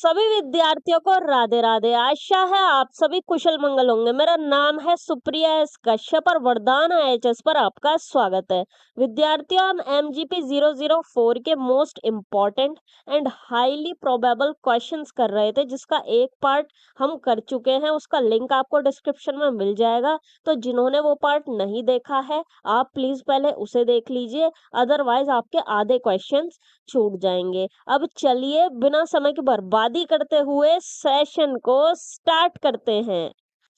सभी विद्यार्थियों को राधे राधे। आशा है आप सभी कुशल मंगल होंगे। मेरा नाम है सुप्रिया एस कश्यप और वरदान IAS पर आपका स्वागत है। विद्यार्थियों, हम MGP 004 के most important and highly probable questions कर रहे थे, जिसका एक पार्ट हम कर चुके हैं। उसका लिंक आपको डिस्क्रिप्शन में मिल जाएगा। तो जिन्होंने वो पार्ट नहीं देखा है, आप प्लीज पहले उसे देख लीजिए, अदरवाइज आपके आधे क्वेश्चंस छूट जाएंगे। अब चलिए बिना समय की बर्बादी करते हुए सेशन को स्टार्ट करते हैं।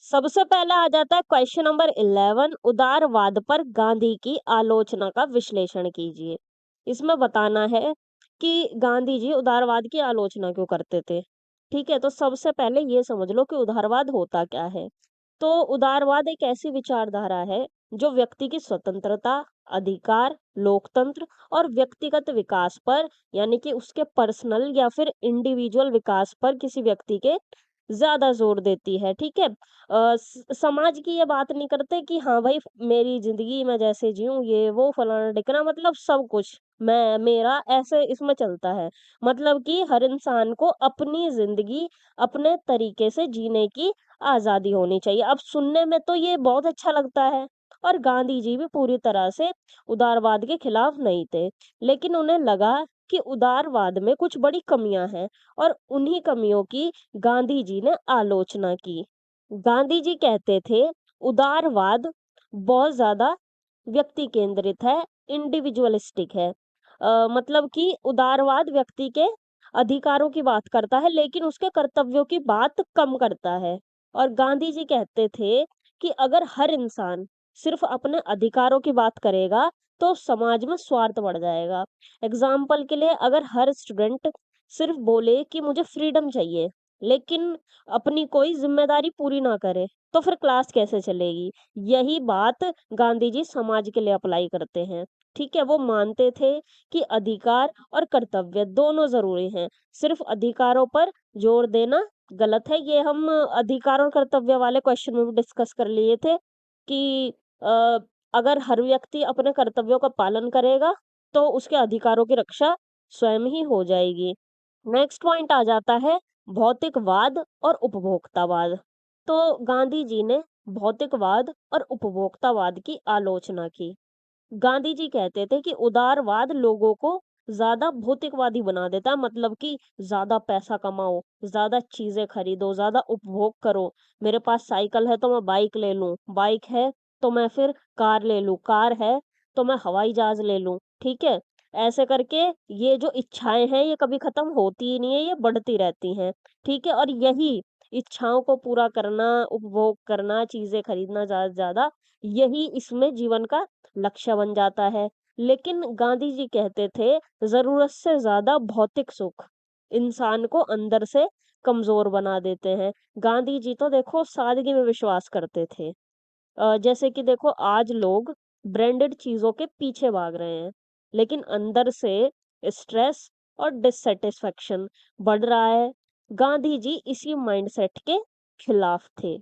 सबसे पहला आ जाता है क्वेश्चन नंबर 11, उदारवाद पर गांधी की आलोचना का विश्लेषण कीजिए। इसमें बताना है कि गांधी जी उदारवाद की आलोचना क्यों करते थे। ठीक है, तो सबसे पहले ये समझ लो कि उदारवाद होता क्या है। तो उदारवाद एक ऐसी विचारधारा है जो व्यक्ति की स्वतंत्रता, अधिकार, लोकतंत्र और व्यक्तिगत विकास पर, यानी कि उसके पर्सनल या फिर इंडिविजुअल विकास पर किसी व्यक्ति के ज्यादा जोर देती है। ठीक है, समाज की ये बात नहीं करते कि हाँ भाई मेरी जिंदगी मैं जैसे जीऊं ये वो फलाना ढिकना, मतलब सब कुछ मैं मेरा ऐसे इसमें चलता है। मतलब कि हर इंसान को अपनी जिंदगी अपने तरीके से जीने की आजादी होनी चाहिए। अब सुनने में तो ये बहुत अच्छा लगता है, और गांधी जी भी पूरी तरह से उदारवाद के खिलाफ नहीं थे, लेकिन उन्हें लगा कि उदारवाद में कुछ बड़ी कमियां हैं, और उन्हीं कमियों की गांधी जी ने आलोचना की। गांधी जी कहते थे उदारवाद बहुत ज्यादा व्यक्ति केंद्रित है, इंडिविजुअलिस्टिक है। मतलब कि उदारवाद व्यक्ति के अधिकारों की बात करता है, लेकिन उसके कर्तव्यों की बात कम करता है। और गांधी जी कहते थे कि अगर हर इंसान सिर्फ अपने अधिकारों की बात करेगा तो समाज में स्वार्थ बढ़ जाएगा। एग्जाम्पल के लिए, अगर हर स्टूडेंट सिर्फ बोले कि मुझे फ्रीडम चाहिए, लेकिन अपनी कोई जिम्मेदारी पूरी ना करे, तो फिर क्लास कैसे चलेगी। यही बात गांधी जी समाज के लिए अप्लाई करते हैं। ठीक है, वो मानते थे कि अधिकार और कर्तव्य दोनों जरूरी हैं। सिर्फ अधिकारों पर जोर देना गलत है। ये हम अधिकार और कर्तव्य वाले क्वेश्चन में भी डिस्कस कर लिए थे कि अ, अगर हर व्यक्ति अपने कर्तव्यों का पालन करेगा तो उसके अधिकारों की रक्षा स्वयं ही हो जाएगी। नेक्स्ट पॉइंट आ जाता है भौतिकवाद और उपभोक्तावाद। तो गांधी जी ने भौतिकवाद और उपभोक्तावाद की आलोचना की। गांधी जी कहते थे कि उदारवाद लोगों को ज्यादा भौतिकवादी बना देता है, मतलब कि ज्यादा पैसा कमाओ, ज्यादा चीजें खरीदो, ज्यादा उपभोग करो। मेरे पास साइकिल है तो मैं बाइक ले लूं, बाइक है तो मैं फिर कार ले लूं, कार है तो मैं हवाई जहाज ले लूं। ठीक है, ऐसे करके ये जो इच्छाएं हैं ये कभी खत्म होती ही नहीं है, ये बढ़ती रहती हैं। ठीक है, और यही इच्छाओं को पूरा करना, उपभोग करना, चीजें खरीदना ज्यादा से ज्यादा, यही इसमें जीवन का लक्ष्य बन जाता है। लेकिन गांधी जी कहते थे जरूरत से ज्यादा भौतिक सुख इंसान को अंदर से कमजोर बना देते हैं। गांधी जी तो देखो सादगी में विश्वास करते थे। जैसे कि देखो आज लोग ब्रांडेड चीजों के पीछे भाग रहे हैं, लेकिन अंदर से स्ट्रेस और डिससेटिस्फेक्शन बढ़ रहा है। गांधी जी इसी माइंडसेट के खिलाफ थे।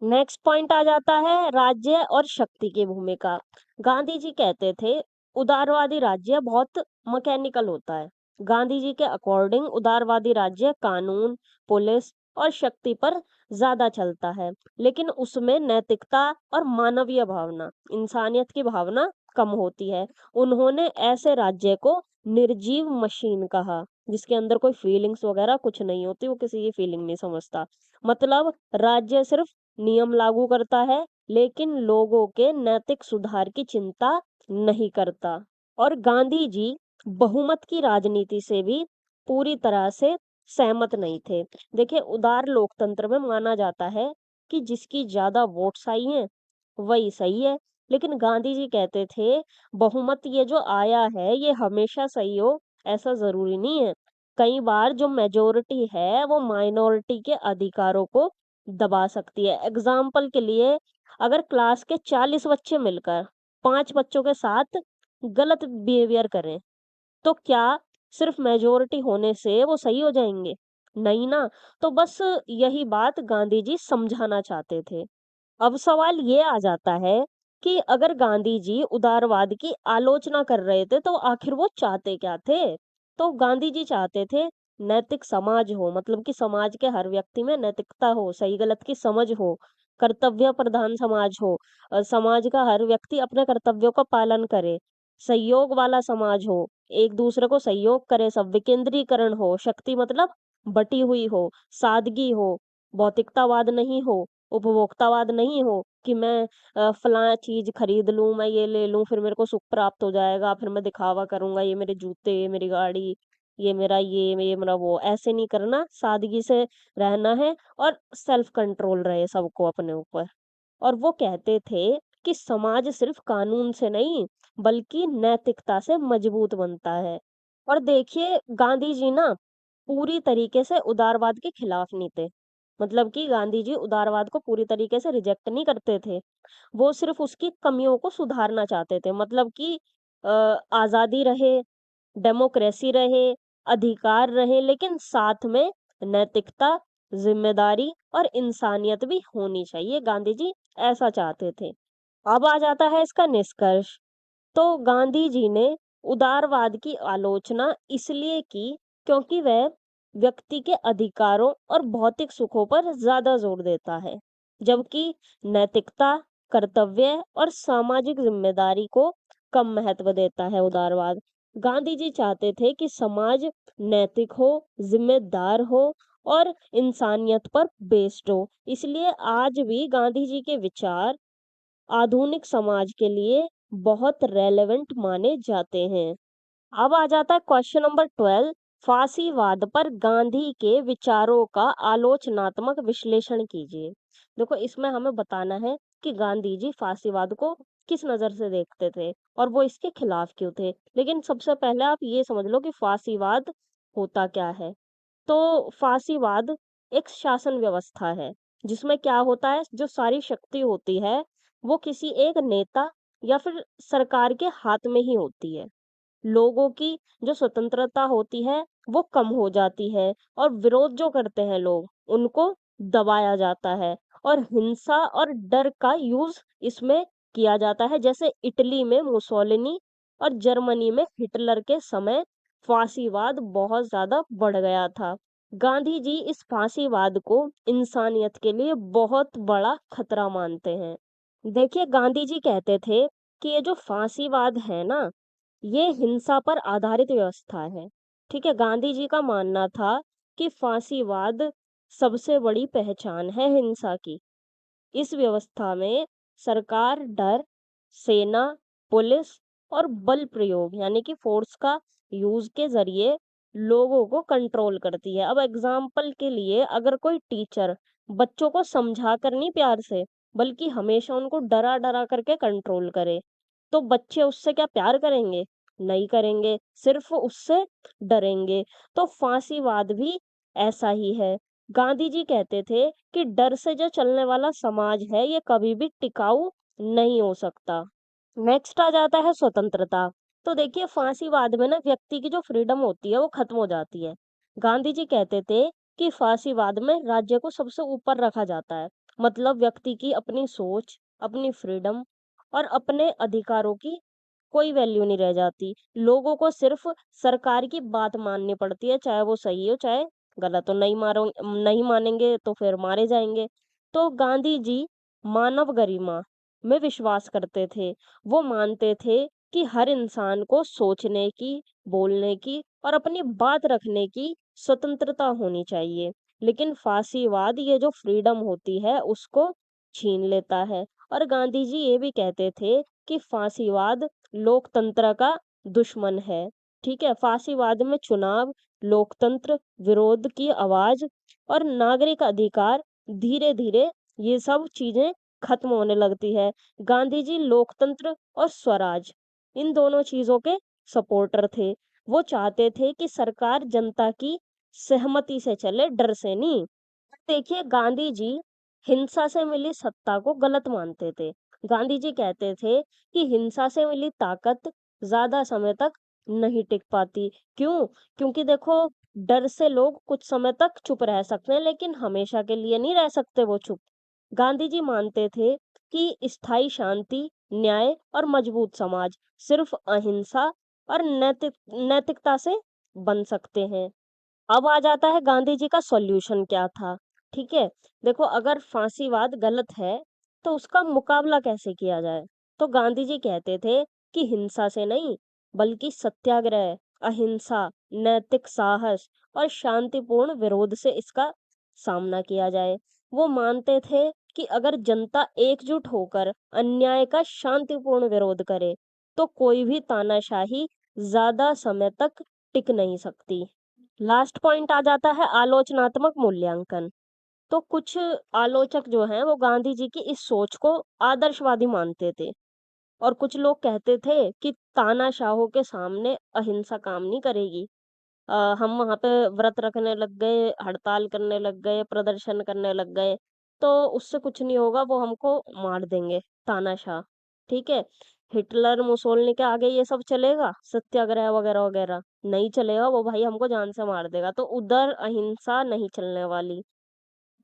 नेक्स्ट पॉइंट आ जाता है राज्य और शक्ति की भूमिका। गांधी जी कहते थे उदारवादी राज्य बहुत मैकेनिकल होता है। गांधी जी के अकॉर्डिंग उदारवादी राज्य कानून, पुलिस और शक्ति पर ज्यादा चलता है, लेकिन उसमें नैतिकता और मानवीय भावना, इंसानियत की भावना कम होती है। उन्होंने ऐसे राज्य को निर्जीव मशीन कहा, जिसके अंदर कोई फीलिंग्स वगैरह कुछ नहीं होती, वो किसी की फीलिंग नहीं समझता। मतलब राज्य सिर्फ नियम लागू करता है, लेकिन लोगों के नैतिक सुधार की चिंता नहीं करता। और गांधी जी बहुमत की राजनीति से भी पूरी तरह से सहमत नहीं थे। देखिए, उदार लोकतंत्र में माना जाता है कि जिसकी ज्यादा वोट्स आई हैं वही सही है, लेकिन गांधी जी कहते थे बहुमत ये जो आया है ये हमेशा सही हो ऐसा जरूरी नहीं है। कई बार जो मेजोरिटी है वो माइनॉरिटी के अधिकारों को दबा सकती है। एग्जाम्पल के लिए, अगर क्लास के 40 बच्चे मिलकर 5 बच्चों के साथ गलत बिहेवियर करें, तो क्या सिर्फ मेजोरिटी होने से वो सही हो जाएंगे? नहीं ना। तो बस यही बात गांधी जी समझाना चाहते थे। अब सवाल ये आ जाता है कि अगर गांधी जी उदारवाद की आलोचना कर रहे थे तो आखिर वो चाहते क्या थे। तो गांधी जी चाहते थे नैतिक समाज हो, मतलब कि समाज के हर व्यक्ति में नैतिकता हो, सही गलत की समझ हो, कर्तव्य प्रधान समाज हो, समाज का हर व्यक्ति अपने कर्तव्यों का पालन करे, सहयोग वाला समाज हो, एक दूसरे को सहयोग करे, सब विकेंद्रीकरण हो, शक्ति मतलब बटी हुई हो, सादगी हो, भौतिकतावाद नहीं हो, उपभोक्तावाद नहीं हो कि मैं फलां चीज खरीद लूं, मैं ये ले लूं, फिर मेरे को सुख प्राप्त हो जाएगा, फिर मैं दिखावा करूंगा, ये मेरे जूते, ये मेरी गाड़ी, ये मेरा वो, ऐसे नहीं करना, सादगी से रहना है और सेल्फ कंट्रोल रहे सबको अपने ऊपर। और वो कहते थे कि समाज सिर्फ कानून से नहीं बल्कि नैतिकता से मजबूत बनता है। और देखिए गांधी जी ना पूरी तरीके से उदारवाद के खिलाफ नहीं थे, मतलब कि गांधी जी उदारवाद को पूरी तरीके से रिजेक्ट नहीं करते थे, वो सिर्फ उसकी कमियों को सुधारना चाहते थे, मतलब कि आजादी रहे, डेमोक्रेसी रहे, अधिकार रहे, लेकिन साथ में नैतिकता, जिम्मेदारी और इंसानियत भी होनी चाहिए, गांधी जी ऐसा चाहते थे। अब आ जाता है इसका निष्कर्ष। तो गांधी जी ने उदारवाद की आलोचना इसलिए की क्योंकि वह व्यक्ति के अधिकारों और भौतिक सुखों पर ज्यादा जोर देता है, जबकि नैतिकता, कर्तव्य और सामाजिक जिम्मेदारी को कम महत्व देता है उदारवाद। गांधी जी चाहते थे कि समाज नैतिक हो, जिम्मेदार हो और इंसानियत पर बेस्ड हो। इसलिए आज भी गांधी जी के विचार आधुनिक समाज के लिए बहुत रेलेवेंट माने जाते हैं। अब आ जाता है क्वेश्चन नंबर 12, फांसीवाद पर गांधी के विचारों का आलोचनात्मक विश्लेषण कीजिए। देखो इसमें हमें बताना है कि गांधी जी फांसीवाद को किस नजर से देखते थे और वो इसके खिलाफ क्यों थे। लेकिन सबसे पहले आप ये समझ लो कि फांसीवाद होता क्या है। तो फांसीवाद एक शासन व्यवस्था है जिसमें क्या होता है, जो सारी शक्ति होती है वो किसी एक नेता या फिर सरकार के हाथ में ही होती है। लोगों की जो स्वतंत्रता होती है वो कम हो जाती है और विरोध जो करते हैं लोग उनको दबाया जाता है और हिंसा और डर का यूज इसमें किया जाता है। जैसे इटली में मुसोलिनी और जर्मनी में हिटलर के समय फांसीवाद बहुत ज्यादा बढ़ गया था। गांधी जी इस फांसीवाद को इंसानियत के लिए बहुत बड़ा खतरा मानते हैं। देखिए गांधी जी कहते थे कि ये जो फांसीवाद है ना, ये हिंसा पर आधारित व्यवस्था है। ठीक है, गांधी जी का मानना था कि फांसीवाद सबसे बड़ी पहचान है हिंसा की। इस व्यवस्था में सरकार डर, सेना, पुलिस और बल प्रयोग यानी कि फोर्स का यूज के जरिए लोगों को कंट्रोल करती है। अब एग्जाम्पल के लिए अगर कोई टीचर बच्चों को समझा कर नहीं प्यार से बल्कि हमेशा उनको डरा डरा करके कंट्रोल करे, तो बच्चे उससे क्या प्यार करेंगे? नहीं करेंगे, सिर्फ उससे डरेंगे। तो फांसीवाद भी ऐसा ही है। गांधी जी कहते थे कि डर से जो चलने वाला समाज है ये कभी भी टिकाऊ नहीं हो सकता। नेक्स्ट आ जाता है स्वतंत्रता। तो देखिए फांसीवाद में ना व्यक्ति की जो फ्रीडम होती है वो खत्म हो जाती है। गांधी जी कहते थे कि फांसीवाद में राज्य को सबसे ऊपर रखा जाता है, मतलब व्यक्ति की अपनी सोच, अपनी फ्रीडम और अपने अधिकारों की कोई वैल्यू नहीं रह जाती। लोगों को सिर्फ सरकार की बात माननी पड़ती है, चाहे वो सही हो चाहे गलत हो। नहीं मानेंगे तो फिर मारे जाएंगे। तो गांधी जी मानव गरिमा में विश्वास करते थे। वो मानते थे कि हर इंसान को सोचने की, बोलने की और अपनी बात रखने की स्वतंत्रता होनी चाहिए। लेकिन फांसीवाद ये जो फ्रीडम होती है उसको छीन लेता है। और गांधी जी ये भी कहते थे कि फांसीवाद लोकतंत्र का दुश्मन है। ठीक है, फांसीवाद में चुनाव, लोकतंत्र, विरोध की आवाज और नागरिक अधिकार धीरे धीरे ये सब चीजें खत्म होने लगती है। गांधी जी लोकतंत्र और स्वराज इन दोनों चीजों के सपोर्टर थे। वो चाहते थे कि सरकार जनता की सहमति से चले, डर से नहीं। देखिए गांधी जी हिंसा से मिली सत्ता को गलत मानते थे। गांधी जी कहते थे कि हिंसा से मिली ताकत ज्यादा समय तक नहीं टिक पाती। क्यों? क्योंकि देखो डर से लोग कुछ समय तक चुप रह सकते हैं लेकिन हमेशा के लिए नहीं रह सकते वो चुप। गांधी जी मानते थे कि स्थायी शांति, न्याय और मजबूत समाज सिर्फ अहिंसा और नैतिकता से बन सकते हैं। अब आ जाता है गांधी जी का सॉल्यूशन क्या था। ठीक है, देखो अगर फांसीवाद गलत है तो उसका मुकाबला कैसे किया जाए। तो गांधी जी कहते थे कि हिंसा से नहीं बल्कि सत्याग्रह, अहिंसा, नैतिक साहस और शांतिपूर्ण विरोध से इसका सामना किया जाए। वो मानते थे कि अगर जनता एकजुट होकर अन्याय का शांतिपूर्ण विरोध करे तो कोई भी तानाशाही ज्यादा समय तक टिक नहीं सकती। लास्ट पॉइंट आ जाता है आलोचनात्मक मूल्यांकन। तो कुछ आलोचक जो हैं वो गांधी जी की इस सोच को आदर्शवादी मानते थे और कुछ लोग कहते थे कि तानाशाहों के सामने अहिंसा काम नहीं करेगी। हम वहां पे व्रत रखने लग गए, हड़ताल करने लग गए, प्रदर्शन करने लग गए तो उससे कुछ नहीं होगा, वो हमको मार देंगे तानाशाह। ठीक है, हिटलर मुसोलिनी के आगे ये सब चलेगा, सत्याग्रह वगैरह वगैरह नहीं चलेगा, वो भाई हमको जान से मार देगा, तो उधर अहिंसा नहीं चलने वाली।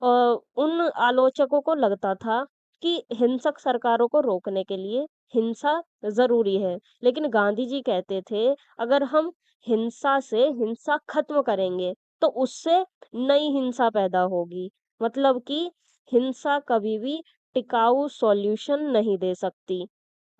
अ, उन आलोचकों को लगता था कि हिंसक सरकारों को रोकने के लिए हिंसा जरूरी है, लेकिन गांधी जी कहते थे अगर हम हिंसा से हिंसा खत्म करेंगे तो उससे नई हिंसा पैदा होगी। मतलब कि हिंसा कभी भी टिकाऊ सॉल्यूशन नहीं दे सकती।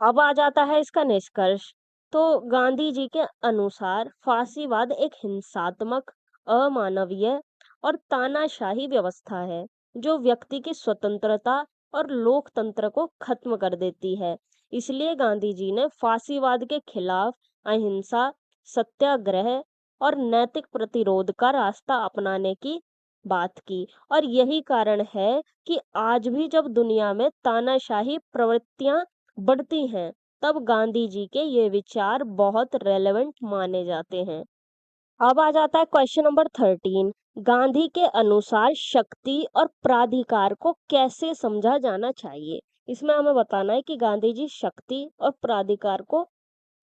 अब आ जाता है इसका निष्कर्ष। तो गांधी जी के अनुसार फांसीवाद एक हिंसात्मक, अमानवीय और तानाशाही व्यवस्था है जो व्यक्ति की स्वतंत्रता और लोकतंत्र को खत्म कर देती है। इसलिए गांधी जी ने फांसीवाद के खिलाफ अहिंसा, सत्याग्रह और नैतिक प्रतिरोध का रास्ता अपनाने की बात की। और यही कारण है कि आज भी जब दुनिया में तानाशाही प्रवृत्तियां बढ़ती हैं तब गांधी जी के ये विचार बहुत रेलेवेंट माने जाते हैं। अब आ जाता है क्वेश्चन नंबर 13। गांधी के अनुसार शक्ति और प्राधिकार को कैसे समझा जाना चाहिए। इसमें हमें बताना है कि गांधी जी शक्ति और प्राधिकार को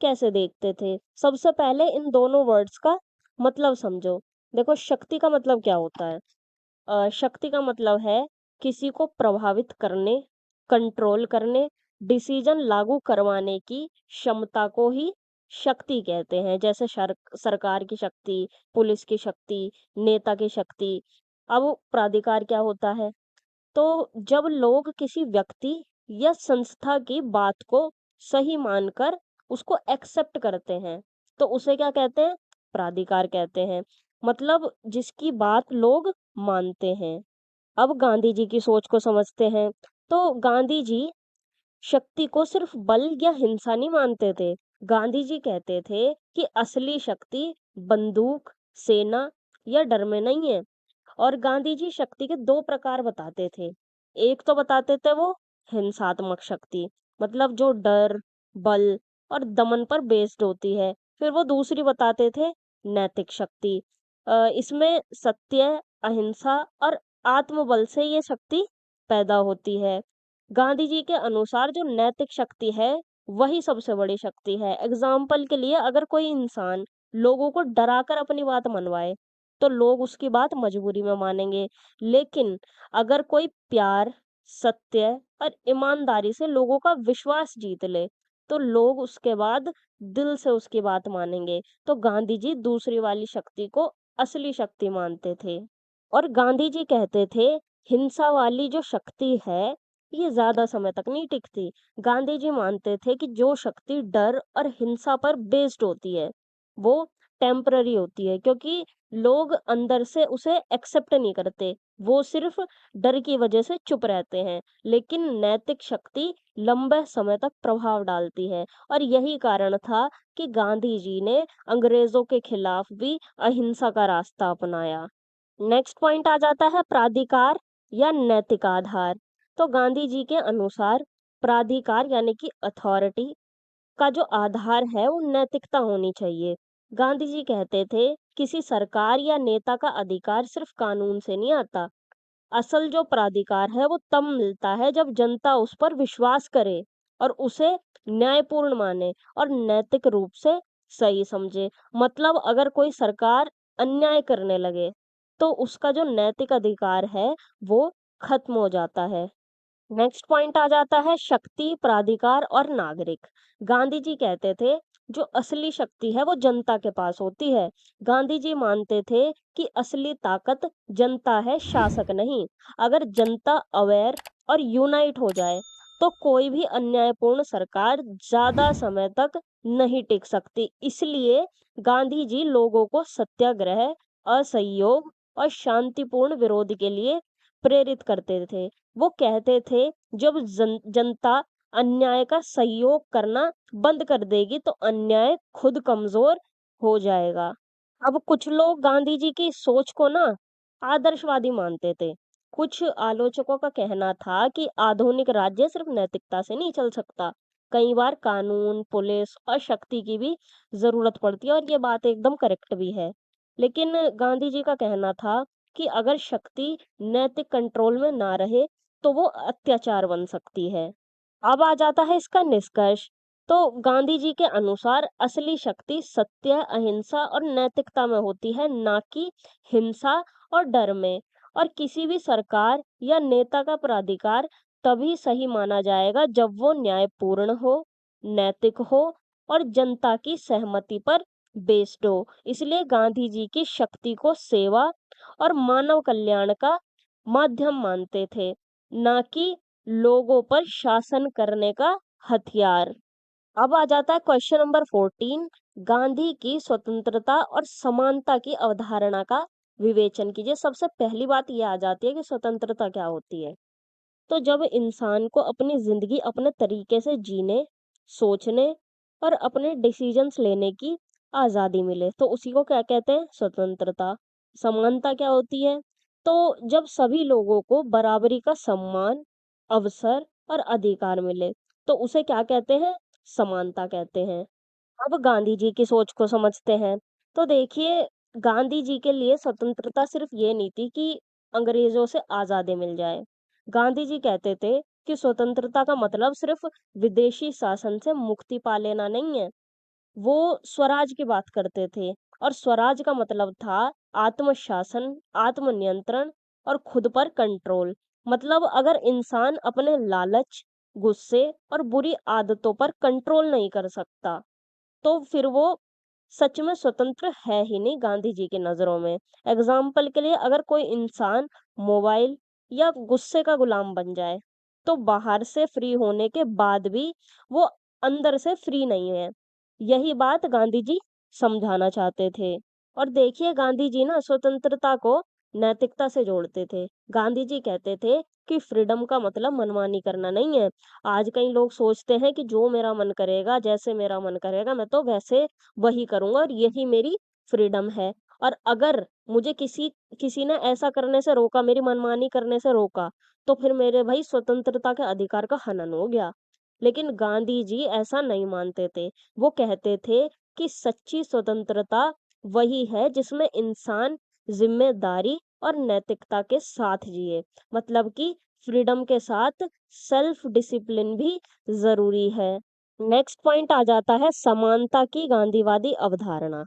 कैसे देखते थे। सबसे पहले इन दोनों वर्ड्स का मतलब समझो। देखो शक्ति का मतलब क्या होता है। शक्ति का मतलब है किसी को प्रभावित करने, कंट्रोल करने, डिसीजन लागू करवाने की क्षमता को ही शक्ति कहते हैं। जैसे सरकार की शक्ति, पुलिस की शक्ति, नेता की शक्ति। अब प्राधिकार क्या होता है। तो जब लोग किसी व्यक्ति या संस्था की बात को सही मानकर उसको एक्सेप्ट करते हैं तो उसे क्या कहते हैं, प्राधिकार कहते हैं। मतलब जिसकी बात लोग मानते हैं। अब गांधी जी की सोच को समझते हैं। तो गांधी जी शक्ति को सिर्फ बल या हिंसा नहीं मानते थे। गांधी जी कहते थे कि असली शक्ति बंदूक, सेना या डर में नहीं है। और गांधी जी शक्ति के दो प्रकार बताते थे। एक तो बताते थे वो हिंसात्मक शक्ति, मतलब जो डर, बल और दमन पर बेस्ड होती है। फिर वो दूसरी बताते थे नैतिक शक्ति। इसमें सत्य, अहिंसा और आत्मबल से ये शक्ति पैदा होती है। गांधी जी के अनुसार जो नैतिक शक्ति है वही सबसे बड़ी शक्ति है। एग्जाम्पल के लिए अगर कोई इंसान लोगों को डराकर अपनी बात मनवाए तो लोग उसकी बात मजबूरी में मानेंगे। लेकिन अगर कोई प्यार, सत्य और ईमानदारी से लोगों का विश्वास जीत ले तो लोग उसके बाद दिल से उसकी बात मानेंगे। तो गांधी जी दूसरी वाली शक्ति को असली शक्ति मानते थे। और गांधी जी कहते थे हिंसा वाली जो शक्ति है ये ज्यादा समय तक नहीं टिकती। गांधी जी मानते थे कि जो शक्ति डर और हिंसा पर बेस्ड होती है वो टेम्पररी होती है, क्योंकि लोग अंदर से उसे एक्सेप्ट नहीं करते, वो सिर्फ डर की वजह से चुप रहते हैं। लेकिन नैतिक शक्ति लंबे समय तक प्रभाव डालती है। और यही कारण था कि गांधी जी ने अंग्रेजों के खिलाफ भी अहिंसा का रास्ता अपनाया। नेक्स्ट पॉइंट आ जाता है प्राधिकार या नैतिक आधार। तो गांधी जी के अनुसार प्राधिकार यानी कि अथॉरिटी का जो आधार है वो नैतिकता होनी चाहिए। गांधी जी कहते थे किसी सरकार या नेता का अधिकार सिर्फ कानून से नहीं आता। असल जो प्राधिकार है वो तब मिलता है जब जनता उस पर विश्वास करे और उसे न्यायपूर्ण माने और नैतिक रूप से सही समझे। मतलब अगर कोई सरकार अन्याय करने लगे तो उसका जो नैतिक अधिकार है वो खत्म हो जाता है। नेक्स्ट पॉइंट आ जाता है शक्ति, प्राधिकार और नागरिक। गांधी जी कहते थे जो असली शक्ति है वो जनता के पास होती है। गांधी जी मानते थे कि असली ताकत जनता है, शासक नहीं। अगर जनता अवेयर और यूनाइट हो जाए तो कोई भी अन्यायपूर्ण सरकार ज्यादा समय तक नहीं टिक सकती। इसलिए गांधी जी लोगों को सत्याग्रह, असहयोग और शांतिपूर्ण विरोध के लिए प्रेरित करते थे। वो कहते थे जब जनता अन्याय का सहयोग करना बंद कर देगी तो अन्याय खुद कमजोर हो जाएगा। अब कुछ लोग गांधी जी की सोच को ना आदर्शवादी मानते थे। कुछ आलोचकों का कहना था कि आधुनिक राज्य सिर्फ नैतिकता से नहीं चल सकता, कई बार कानून, पुलिस और शक्ति की भी जरूरत पड़ती है, और ये बात एकदम करेक्ट भी है। लेकिन गांधी जी का कहना था कि अगर शक्ति नैतिक कंट्रोल में ना रहे तो वो अत्याचार बन सकती है। अब आ जाता है इसका निष्कर्ष। तो गांधी जी के अनुसार असली शक्ति सत्य, अहिंसा और नैतिकता में होती है, ना कि हिंसा और डर में। और किसी भी सरकार या नेता का प्राधिकार तभी सही माना जाएगा जब वो न्यायपूर्ण हो, नैतिक हो और जनता की सहमति पर बेस्ड हो। इसलिए गांधी जी की शक्ति को सेवा और मानव कल्याण का माध्यम मानते थे, ना कि लोगों पर शासन करने का हथियार। अब आ जाता है क्वेश्चन नंबर 14। गांधी की स्वतंत्रता और समानता की अवधारणा का विवेचन कीजिए। सबसे पहली बात ये आ जाती है कि स्वतंत्रता क्या होती है। तो जब इंसान को अपनी जिंदगी अपने तरीके से जीने, सोचने और अपने डिसीजंस लेने की आजादी मिले तो उसी को क्या कहते हैं, स्वतंत्रता। समानता क्या होती है, तो जब सभी लोगों को बराबरी का सम्मान, अवसर और अधिकार मिले तो उसे क्या कहते हैं, समानता कहते हैं। अब गांधी जी की सोच को समझते हैं। तो देखिए, गांधी जी के लिए स्वतंत्रता सिर्फ ये नहीं थी कि अंग्रेजों से आजादी मिल जाए। गांधी जी कहते थे कि स्वतंत्रता का मतलब सिर्फ विदेशी शासन से मुक्ति पा लेना नहीं है। वो स्वराज की बात करते थे, और स्वराज का मतलब था आत्मशासन, आत्मनियंत्रण और खुद पर कंट्रोल। मतलब अगर इंसान अपने लालच, गुस्से और बुरी आदतों पर कंट्रोल नहीं कर सकता तो फिर वो सच में स्वतंत्र है ही नहीं गांधी जी की नजरों में। एग्जाम्पल के लिए, अगर कोई इंसान मोबाइल या गुस्से का गुलाम बन जाए तो बाहर से फ्री होने के बाद भी वो अंदर से फ्री नहीं है। यही बात गांधी जी समझाना चाहते थे। और देखिए, गांधी जी ना स्वतंत्रता को नैतिकता से जोड़ते थे। गांधी जी कहते थे कि फ्रीडम का मतलब मनमानी करना नहीं है। आज कई लोग सोचते हैं कि जो मेरा मन करेगा, जैसे मेरा मन करेगा मैं तो वैसे वही करूंगा और यही मेरी फ्रीडम है। और अगर मुझे किसी किसी ने ऐसा करने से रोका, मेरी मनमानी करने से रोका, तो फिर मेरे भाई स्वतंत्रता के अधिकार का हनन हो गया। लेकिन गांधी जी ऐसा नहीं मानते थे। वो कहते थे कि सच्ची स्वतंत्रता वही है जिसमें इंसान जिम्मेदारी और नैतिकता के साथ जिए। मतलब कि फ्रीडम के साथ सेल्फ डिसिप्लिन भी जरूरी है। नेक्स्ट पॉइंट आ जाता है समानता की गांधीवादी अवधारणा।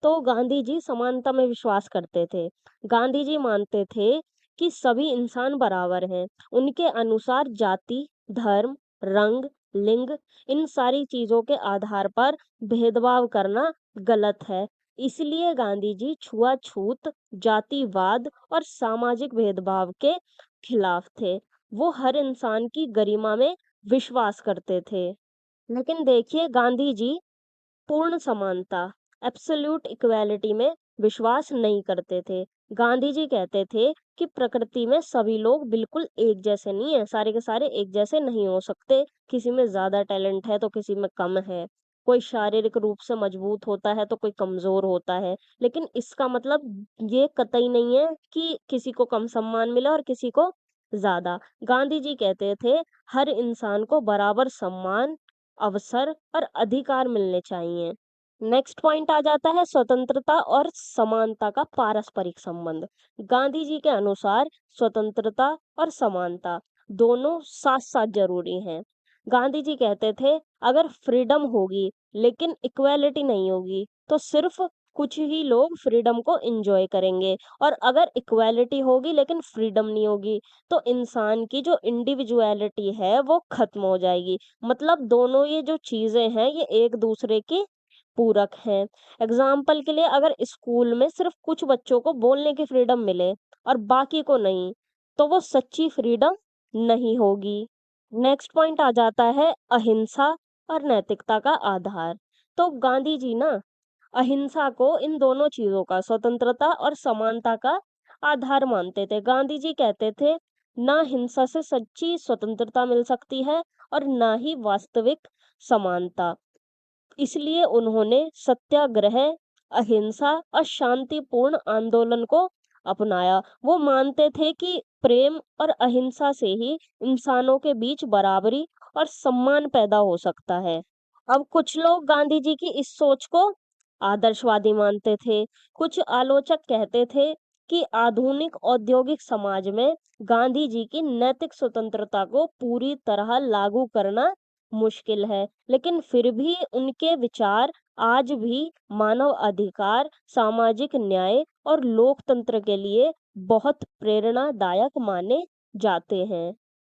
तो गांधी जी समानता में विश्वास करते थे। गांधी जी मानते थे कि सभी इंसान बराबर हैं। उनके अनुसार जाति, धर्म, रंग, लिंग, इन सारी चीजों के आधार पर भेदभाव करना गलत है। इसलिए गांधी जी छुआछूत, जातिवाद और सामाजिक भेदभाव के खिलाफ थे। वो हर इंसान की गरिमा में विश्वास करते थे। लेकिन देखिए, गांधी जी पूर्ण समानता, एब्सोल्यूट इक्वालिटी में विश्वास नहीं करते थे। गांधी जी कहते थे कि प्रकृति में सभी लोग बिल्कुल एक जैसे नहीं है, सारे के सारे एक जैसे नहीं हो सकते। किसी में ज्यादा टैलेंट है तो किसी में कम है। कोई शारीरिक रूप से मजबूत होता है तो कोई कमजोर होता है। लेकिन इसका मतलब ये कतई नहीं है कि किसी को कम सम्मान मिला और किसी को ज्यादा। गांधी जी कहते थे हर इंसान को बराबर सम्मान, अवसर और अधिकार मिलने चाहिए। नेक्स्ट पॉइंट आ जाता है स्वतंत्रता और समानता का पारस्परिक संबंध। गांधी जी के अनुसार स्वतंत्रता और समानता दोनों साथ साथ जरूरी हैं। गांधी जी कहते थे अगर फ्रीडम होगी लेकिन इक्वालिटी नहीं होगी तो सिर्फ कुछ ही लोग फ्रीडम को एंजॉय करेंगे, और अगर इक्वालिटी होगी लेकिन फ्रीडम नहीं होगी तो इंसान की जो इंडिविजुअलिटी है वो खत्म हो जाएगी। मतलब दोनों ये जो चीजें हैं ये एक दूसरे की पूरक हैं। एग्जाम्पल के लिए अगर स्कूल में सिर्फ कुछ बच्चों को बोलने की फ्रीडम मिले और बाकी को नहीं, तो वो सच्ची फ्रीडम नहीं होगी। नेक्स्ट पॉइंट आ जाता है अहिंसा और नैतिकता का आधार। तो गांधी जी ना अहिंसा को इन दोनों चीजों का, स्वतंत्रता और समानता का आधार मानते थे। गांधी जी कहते थे ना हिंसा से सच्ची स्वतंत्रता मिल सकती है और ना ही वास्तविक समानता। इसलिए उन्होंने सत्याग्रह, अहिंसा और शांतिपूर्ण आंदोलन को अपनाया। वो मानते थे कि प्रेम और अहिंसा से ही इंसानों के बीच बराबरी और सम्मान पैदा हो सकता है। अब कुछ लोग गांधी जी की इस सोच को आदर्शवादी मानते थे। कुछ आलोचक कहते थे कि आधुनिक औद्योगिक समाज में गांधी जी की नैतिक स्वतंत्रता को पूरी तरह लागू करना मुश्किल है, लेकिन फिर भी उनके विचार आज भी मानव अधिकार, सामाजिक न्याय और लोकतंत्र के लिए बहुत प्रेरणादायक माने जाते हैं।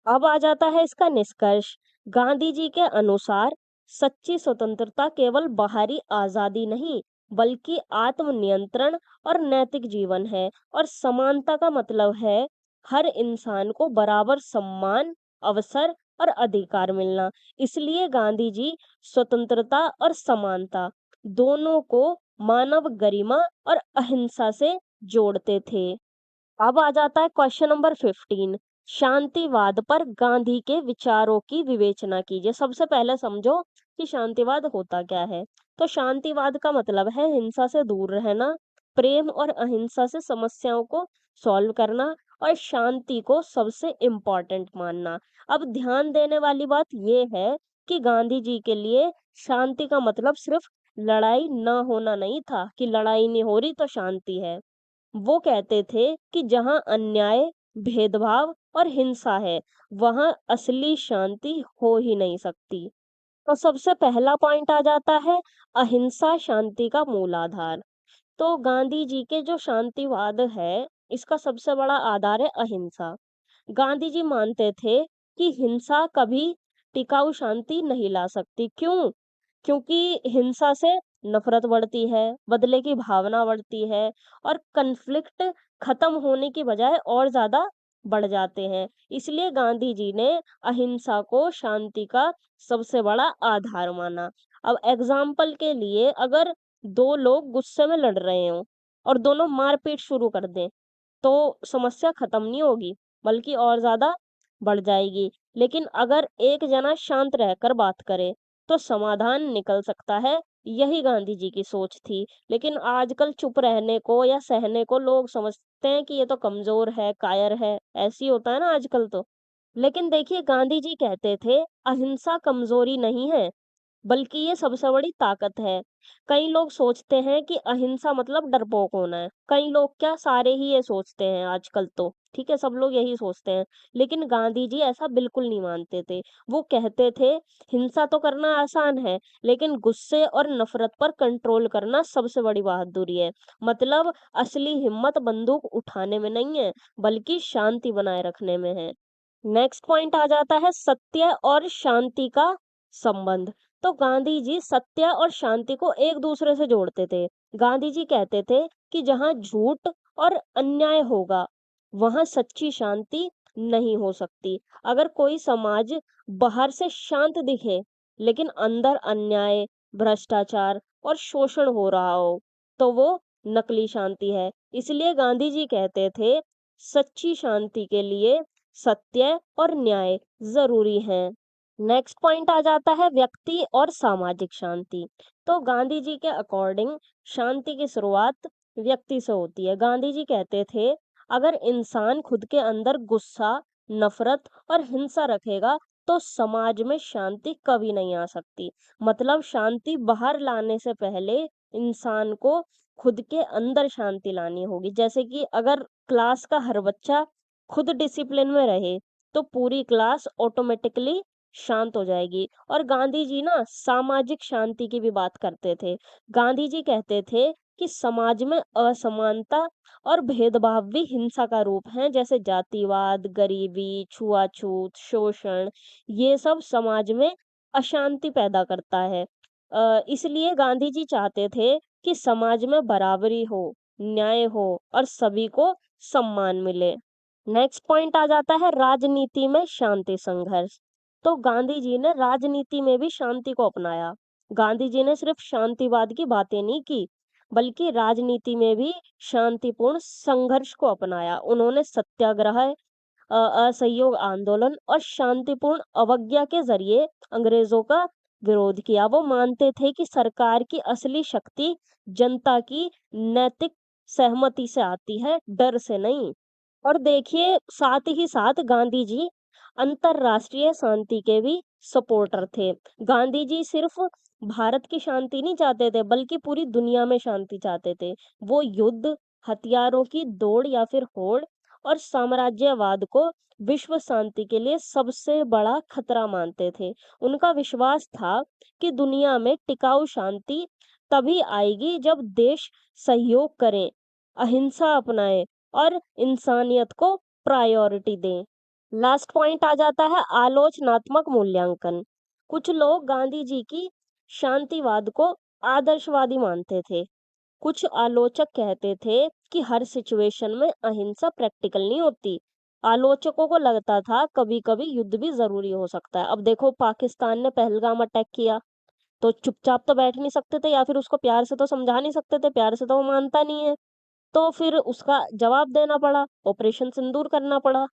अब आ जाता है इसका निष्कर्ष। गांधी जी के अनुसार सच्ची स्वतंत्रता केवल बाहरी आजादी नहीं, बल्कि आत्मनियंत्रण और नैतिक जीवन है। और समानता का मतलब है हर इंसान को बराबर सम्मान, अवसर और अधिकार मिलना। इसलिए गांधी जी स्वतंत्रता और समानता दोनों को मानव गरिमा और अहिंसा से जोड़ते थे। अब आ जाता है क्वेश्चन नंबर 15। शांतिवाद पर गांधी के विचारों की विवेचना कीजिए। सबसे पहले समझो कि शांतिवाद होता क्या है। तो शांतिवाद का मतलब है हिंसा से दूर रहना, प्रेम और अहिंसा से समस्याओं को सॉल्व करना और शांति को सबसे इम्पोर्टेंट मानना। अब ध्यान देने वाली बात यह है कि गांधी जी के लिए शांति का मतलब सिर्फ लड़ाई न होना नहीं था कि लड़ाई नहीं हो रही तो शांति है। वो कहते थे कि जहां अन्याय, भेदभाव और हिंसा है, वहां असली शांति हो ही नहीं सकती। तो सबसे पहला पॉइंट आ जाता है अहिंसा शांति का मूल आधार। तो गांधी जी के जो शांतिवाद है, इसका सबसे बड़ा आधार है अहिंसा। गांधी जी मानते थे कि हिंसा कभी टिकाऊ शांति नहीं ला सकती। क्यों? क्योंकि हिंसा से नफरत बढ़ती है, बदले की भावना बढ़ती है और कन्फ्लिक्ट खत्म होने की बजाय और ज्यादा बढ़ जाते हैं। इसलिए गांधी जी ने अहिंसा को शांति का सबसे बड़ा आधार माना। अब एग्जाम्पल के लिए अगर दो लोग गुस्से में लड़ रहे हो और दोनों मारपीट शुरू कर दें, तो समस्या खत्म नहीं होगी, बल्कि और ज्यादा बढ़ जाएगी। लेकिन अगर एक जना शांत रहकर बात करे, तो समाधान निकल सकता है। यही गांधी जी की सोच थी। लेकिन आजकल चुप रहने को या सहने को लोग समझते हैं कि ये तो कमजोर है, कायर है। ऐसी होता है ना आजकल तो। लेकिन देखिए गांधी जी कहते थे अहिंसा कमजोरी नहीं है, बल्कि ये सबसे बड़ी ताकत है। कई लोग सोचते हैं कि अहिंसा मतलब डरपोक होना है। कई लोग क्या, सारे ही ये सोचते हैं आजकल तो, ठीक है, सब लोग यही सोचते हैं। लेकिन गांधी जी ऐसा बिल्कुल नहीं मानते थे। वो कहते थे हिंसा तो करना आसान है, लेकिन गुस्से और नफरत पर कंट्रोल करना सबसे बड़ी बहादुरी है। मतलब असली हिम्मत बंदूक उठाने में नहीं है, बल्कि शांति बनाए रखने में है। नेक्स्ट पॉइंट आ जाता है सत्य और शांति का संबंध। तो गांधी जी सत्य और शांति को एक दूसरे से जोड़ते थे। गांधी जी कहते थे कि जहां झूठ और अन्याय होगा, वहां सच्ची शांति नहीं हो सकती। अगर कोई समाज बाहर से शांत दिखे, लेकिन अंदर अन्याय, भ्रष्टाचार और शोषण हो रहा हो, तो वो नकली शांति है। इसलिए गांधी जी कहते थे सच्ची शांति के लिए सत्य और न्याय जरूरी है। नेक्स्ट पॉइंट आ जाता है व्यक्ति और सामाजिक शांति। तो गांधी जी के अकॉर्डिंग शांति की शुरुआत व्यक्ति से होती है। गांधी जी कहते थे अगर इंसान खुद के अंदर गुस्सा, नफरत और हिंसा रखेगा, तो समाज में शांति कभी नहीं आ सकती। मतलब शांति बाहर लाने से पहले इंसान को खुद के अंदर शांति लानी होगी। जैसे कि अगर क्लास का हर बच्चा खुद डिसिप्लिन में रहे, तो पूरी क्लास ऑटोमेटिकली शांत हो जाएगी। और गांधी जी ना सामाजिक शांति की भी बात करते थे। गांधी जी कहते थे कि समाज में असमानता और भेदभाव भी हिंसा का रूप है, जैसे जातिवाद, गरीबी, छुआछूत, शोषण। ये सब समाज में अशांति पैदा करता है। इसलिए गांधी जी चाहते थे कि समाज में बराबरी हो, न्याय हो और सभी को सम्मान मिले। नेक्स्ट पॉइंट आ जाता है राजनीति में शांति संघर्ष। तो गांधी जी ने राजनीति में भी शांति को अपनाया। गांधी जी ने सिर्फ शांतिवाद की बातें नहीं की, बल्कि राजनीति में भी शांतिपूर्ण संघर्ष को अपनाया। उन्होंने सत्याग्रह, असहयोग आंदोलन और शांतिपूर्ण अवज्ञा के जरिए अंग्रेजों का विरोध किया। वो मानते थे कि सरकार की असली शक्ति जनता की नैतिक सहमति से आती है, डर से नहीं। और देखिए, साथ ही साथ गांधी जी अंतरराष्ट्रीय शांति के भी सपोर्टर थे। गांधी जी सिर्फ भारत की शांति नहीं चाहते थे, बल्कि पूरी दुनिया में शांति चाहते थे। वो युद्ध, हथियारों की दौड़ या फिर होड़ और साम्राज्यवाद को विश्व शांति के लिए सबसे बड़ा खतरा मानते थे। उनका विश्वास था कि दुनिया में टिकाऊ शांति तभी आएगी जब देश सहयोग करें, अहिंसा अपनाएं और इंसानियत को प्रायोरिटी दें। लास्ट पॉइंट आ जाता है आलोचनात्मक मूल्यांकन। कुछ लोग गांधी जी की शांतिवाद को आदर्शवादी मानते थे। कुछ आलोचक कहते थे कि हर सिचुएशन में अहिंसा प्रैक्टिकल नहीं होती। आलोचकों को लगता था कभी कभी युद्ध भी जरूरी हो सकता है। अब देखो, पाकिस्तान ने पहलगाम अटैक किया, तो चुपचाप तो बैठ नहीं सकते थे, या फिर उसको प्यार से तो समझा नहीं सकते थे, प्यार से तो वो मानता नहीं है। तो फिर उसका जवाब देना पड़ा, ऑपरेशन सिंदूर करना पड़ा।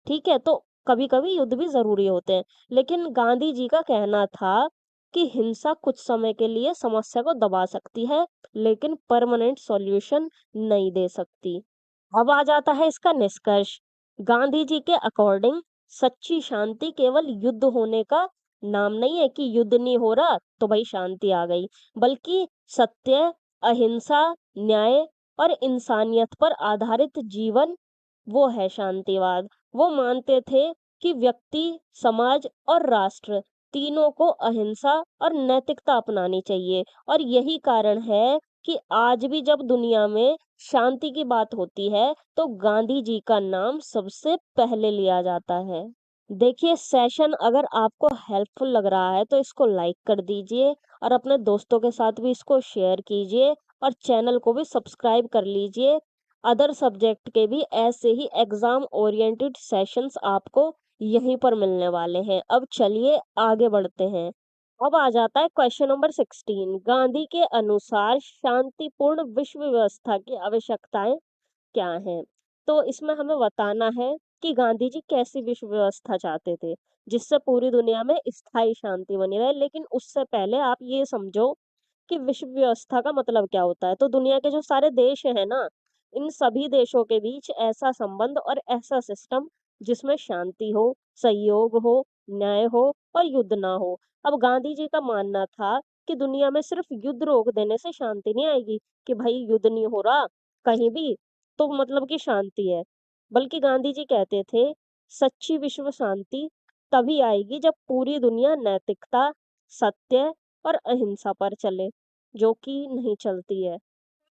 ठीक है, तो कभी कभी युद्ध भी जरूरी होते हैं। लेकिन गांधी जी का कहना था कि हिंसा कुछ समय के लिए समस्या को दबा सकती है, लेकिन परमानेंट सॉल्यूशन नहीं दे सकती। अब आ जाता है इसका निष्कर्ष। गांधी जी के अकॉर्डिंग सच्ची शांति केवल युद्ध होने का नाम नहीं है, कि युद्ध नहीं हो रहा तो भाई शांति आ गई, बल्कि सत्य, अहिंसा, न्याय और इंसानियत पर आधारित जीवन, वो है शांतिवाद। वो मानते थे कि व्यक्ति, समाज और राष्ट्र तीनों को अहिंसा और नैतिकता अपनानी चाहिए। और यही कारण है कि आज भी जब दुनिया में शांति की बात होती है, तो गांधी जी का नाम सबसे पहले लिया जाता है। देखिए, सेशन अगर आपको हेल्पफुल लग रहा है तो इसको लाइक कर दीजिए और अपने दोस्तों के साथ भी इसको शेयर कीजिए, और चैनल को भी सब्सक्राइब कर लीजिए। अदर सब्जेक्ट के भी ऐसे ही एग्जाम ओरिएंटेड सेशंस आपको यहीं पर मिलने वाले हैं। अब चलिए आगे बढ़ते हैं। अब आ जाता है क्वेश्चन नंबर 16। गांधी के अनुसार शांतिपूर्ण विश्व व्यवस्था की आवश्यकताएं क्या हैं? तो इसमें हमें बताना है कि गांधी जी कैसी विश्व व्यवस्था चाहते थे जिससे पूरी दुनिया में स्थायी शांति बनी रहे। लेकिन उससे पहले आप ये समझो कि विश्व व्यवस्था का मतलब क्या होता है। तो दुनिया के जो सारे देश हैं ना, इन सभी देशों के बीच ऐसा संबंध और ऐसा सिस्टम जिसमें शांति हो, सहयोग हो, न्याय हो और युद्ध ना हो। अब गांधी जी का मानना था कि दुनिया में सिर्फ युद्ध रोक देने से शांति नहीं आएगी, कि भाई युद्ध नहीं हो रहा कहीं भी तो मतलब की शांति है। बल्कि गांधी जी कहते थे सच्ची विश्व शांति तभी आएगी जब पूरी दुनिया नैतिकता, सत्य और अहिंसा पर चले, जो कि नहीं चलती है।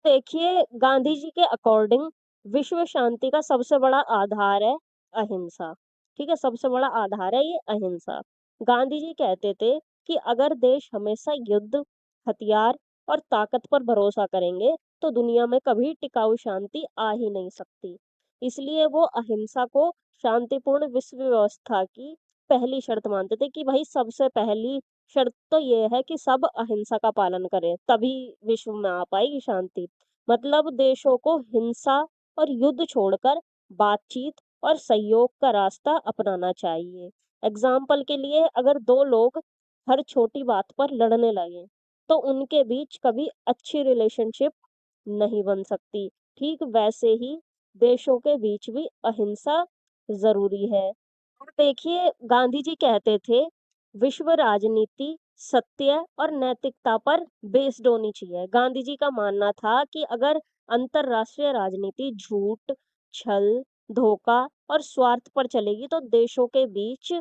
देखिए, गांधी जी के अकॉर्डिंग विश्व शांति का सबसे बड़ा आधार है अहिंसा। ठीक है, सबसे बड़ा आधार है ये अहिंसा। गांधी जी कहते थे कि अगर देश हमेशा युद्ध, हथियार और ताकत पर भरोसा करेंगे तो दुनिया में कभी टिकाऊ शांति आ ही नहीं सकती। इसलिए वो अहिंसा को शांतिपूर्ण विश्व व्यवस्था की पहली शर्त मानते थे, कि भाई सबसे पहली शर्त तो ये है कि सब अहिंसा का पालन करें, तभी विश्व में आ पाएगी शांति। मतलब देशों को हिंसा और युद्ध छोड़कर बातचीत और सहयोग का रास्ता अपनाना चाहिए। एग्जाम्पल के लिए, अगर दो लोग हर छोटी बात पर लड़ने लगे तो उनके बीच कभी अच्छी रिलेशनशिप नहीं बन सकती। ठीक वैसे ही देशों के बीच भी अहिंसा जरूरी है। और देखिए, गांधी जी कहते थे विश्व राजनीति सत्य और नैतिकता पर बेस्ड होनी चाहिए। गांधी जी का मानना था कि अगर अंतरराष्ट्रीय राजनीति झूठ, छल, धोखा और स्वार्थ पर चलेगी तो देशों के बीच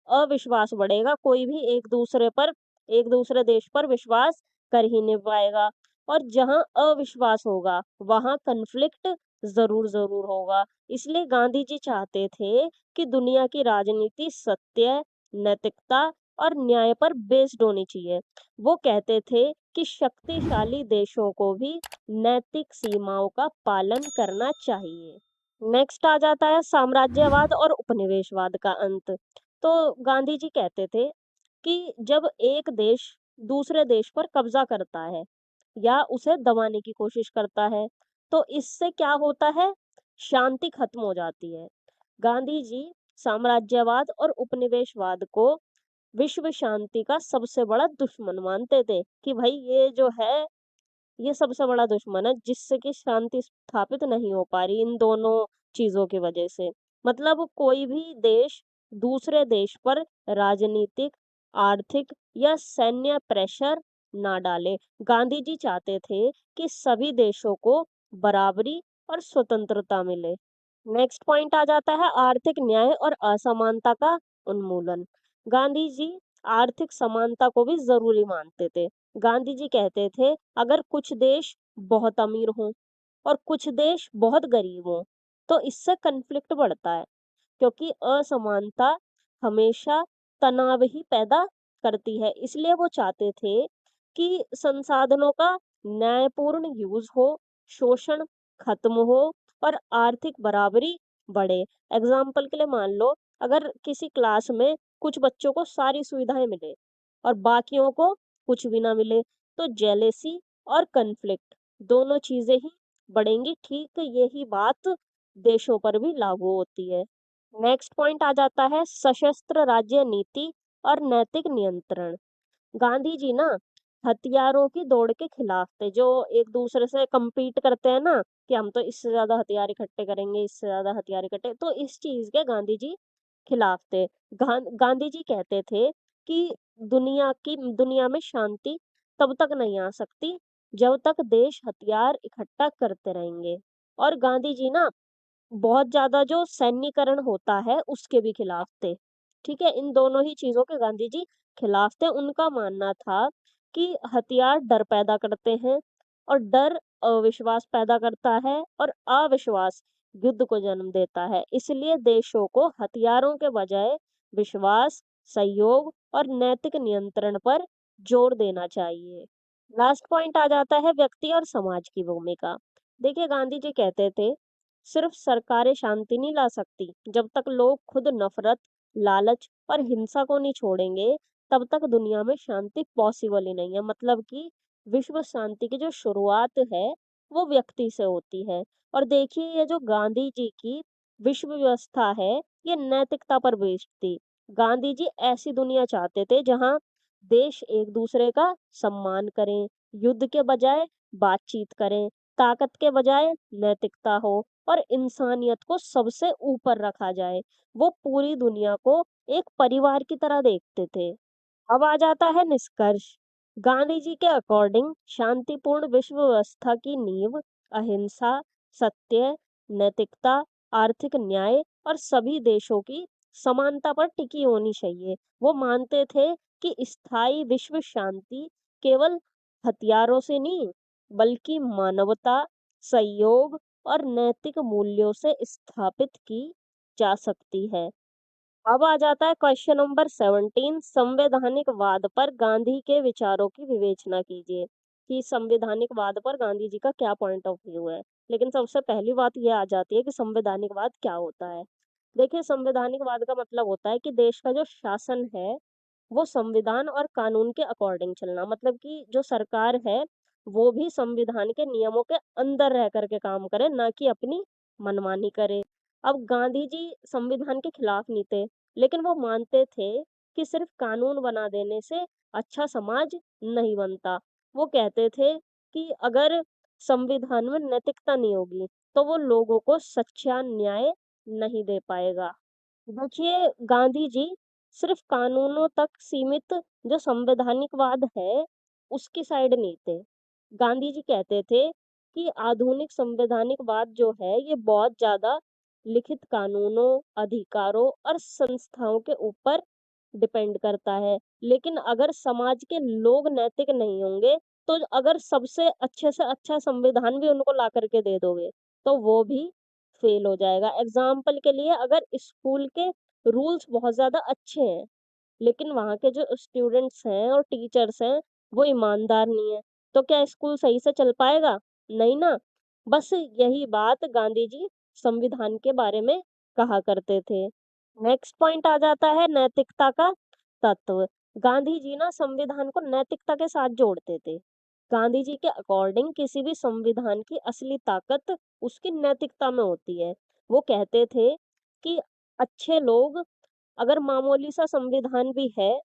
अविश्वास बढ़ेगा। कोई भी एक दूसरे देश पर विश्वास कर ही नहीं पाएगा। और जहां अविश्वास होगा वहां कन्फ्लिक्ट जरूर जरूर होगा। इसलिए गांधी जी चाहते थे कि दुनिया की राजनीति सत्य, नैतिकता और न्याय पर बेस्ड होनी चाहिए। वो कहते थे कि शक्तिशाली देशों को भी नैतिक सीमाओं का पालन करना चाहिए। नेक्स्ट आ जाता है साम्राज्यवाद और उपनिवेशवाद का अंत। तो गांधी जी कहते थे कि जब एक देश दूसरे देश पर कब्जा करता है या उसे दबाने की कोशिश करता है, तो इससे क्या होता है? शांति खत्म हो जाती है। गांधी जी साम्राज्यवाद और उपनिवेशवाद को विश्व शांति का सबसे बड़ा दुश्मन मानते थे कि भाई ये जो है ये सबसे बड़ा दुश्मन है जिससे कि शांति स्थापित नहीं हो पा रही इन दोनों चीजों की वजह से। मतलब कोई भी देश दूसरे देश पर राजनीतिक, आर्थिक या सैन्य प्रेशर ना डाले। गांधी जी चाहते थे कि सभी देशों को बराबरी और स्वतंत्रता मिले। नेक्स्ट पॉइंट आ जाता है आर्थिक न्याय और असमानता का उन्मूलन। गांधी जी आर्थिक समानता को भी जरूरी मानते थे। गांधी जी कहते थे अगर कुछ देश बहुत अमीर हों और कुछ देश बहुत गरीब हों तो इससे कन्फ्लिक्ट बढ़ता है, क्योंकि असमानता हमेशा तनाव ही पैदा करती है। इसलिए वो चाहते थे कि संसाधनों का न्यायपूर्ण यूज हो, शोषण खत्म हो और आर्थिक बराबरी बढ़े। एग्जाम्पल के लिए मान लो अगर किसी क्लास में कुछ बच्चों को सारी सुविधाएं मिले और बाकियों को कुछ भी ना मिले, तो जेलेसी और कन्फ्लिक्ट दोनों चीजें ही बढ़ेंगी। ठीक यही बात देशों पर भी लागू होती है। नेक्स्ट पॉइंट आ जाता है सशस्त्र राज्य नीति और नैतिक नियंत्रण। गांधी जी ना हथियारों की दौड़ के खिलाफ थे, जो एक दूसरे से compete करते हैं ना कि हम तो इससे ज्यादा हथियार इकट्ठे करेंगे, इससे ज्यादा हथियार इकट्ठे, तो इस चीज के गांधी जी खिलाफ थे। गांधी जी कहते थे कि दुनिया में शांति तब तक नहीं आ सकती जब तक देश हथियार इकट्ठा करते रहेंगे। और गांधी जी ना बहुत ज्यादा जो सैन्यकरण होता है उसके भी खिलाफ थे। ठीक है, इन दोनों ही चीजों के गांधी जी खिलाफ थे। उनका मानना था कि हथियार डर पैदा करते हैं और डर अविश्वास पैदा करता है और अविश्वास युद्ध को जन्म देता है। इसलिए देशों को हथियारों के बजाय विश्वास, सहयोग और नैतिक नियंत्रण पर जोर देना चाहिए। लास्ट पॉइंट आ जाता है व्यक्ति और समाज की भूमिका। देखिए गांधी जी कहते थे सिर्फ सरकारें शांति नहीं ला सकती, जब तक लोग खुद नफरत, लालच और हिंसा को नहीं छोड़ेंगे तब तक दुनिया में शांति पॉसिबल ही नहीं है। मतलब कि विश्व शांति की जो शुरुआत है वो व्यक्ति से होती है। और देखिए ये जो गांधी जी की विश्व व्यवस्था है ये नैतिकता पर बेस्ड थी। गांधी जी ऐसी दुनिया चाहते थे जहां देश एक दूसरे का सम्मान करें, युद्ध के बजाय बातचीत करें, ताकत के बजाय नैतिकता हो और इंसानियत को सबसे ऊपर रखा जाए। वो पूरी दुनिया को एक परिवार की तरह देखते थे। अब आ जाता है निष्कर्ष। गांधी जी के अकॉर्डिंग शांतिपूर्ण विश्व व्यवस्था की नींव अहिंसा, सत्य, नैतिकता, आर्थिक न्याय और सभी देशों की समानता पर टिकी होनी चाहिए। वो मानते थे कि स्थायी विश्व शांति केवल हथियारों से नहीं बल्कि मानवता, सहयोग और नैतिक मूल्यों से स्थापित की जा सकती है। अब आ जाता है क्वेश्चन नंबर 17, संवैधानिक वाद पर गांधी के विचारों की विवेचना कीजिए कि संवैधानिक वाद पर गांधी जी का क्या पॉइंट ऑफ व्यू है। लेकिन सबसे पहली बात यह आ जाती है कि संवैधानिक वाद क्या होता है। देखिए संवैधानिक वाद का मतलब होता है कि देश का जो शासन है वो संविधान और कानून के अकॉर्डिंग चलना। मतलब कि जो सरकार है वो भी संविधान के नियमों के अंदर रह करके काम करे, ना कि अपनी मनमानी करे। अब गांधी जी संविधान के खिलाफ नहीं थे, लेकिन वो मानते थे कि सिर्फ कानून बना देने से अच्छा समाज नहीं बनता। वो कहते थे कि अगर संविधान में नैतिकता नहीं होगी तो वो लोगों को सच्चा न्याय नहीं दे पाएगा। देखिए गांधी जी सिर्फ कानूनों तक सीमित जो संवैधानिकवाद है उसकी साइड नहीं थे। गांधी जी कहते थे कि आधुनिक संवैधानिकवाद जो है ये बहुत ज्यादा लिखित कानूनों, अधिकारों और संस्थाओं के ऊपर डिपेंड करता है। लेकिन अगर समाज के लोग नैतिक नहीं होंगे तो अगर सबसे अच्छे से अच्छा संविधान भी उनको ला करके दे दोगे तो वो भी फेल हो जाएगा। एग्जाम्पल के लिए अगर स्कूल के रूल्स बहुत ज्यादा अच्छे हैं लेकिन वहाँ के जो स्टूडेंट्स हैं और टीचर्स हैं, वो ईमानदार नहीं है, तो क्या स्कूल सही से चल पाएगा? नहीं ना। बस यही बात गांधी जी संविधान के बारे में कहा करते थे। नेक्स्ट पॉइंट आ जाता है नैतिकता का तत्व। गांधी जी ना संविधान को नैतिकता के साथ जोड़ते थे। गांधी जी के अकॉर्डिंग किसी भी संविधान की असली ताकत उसकी नैतिकता में होती है। वो कहते थे कि अच्छे लोग, अगर मामूली सा संविधान भी है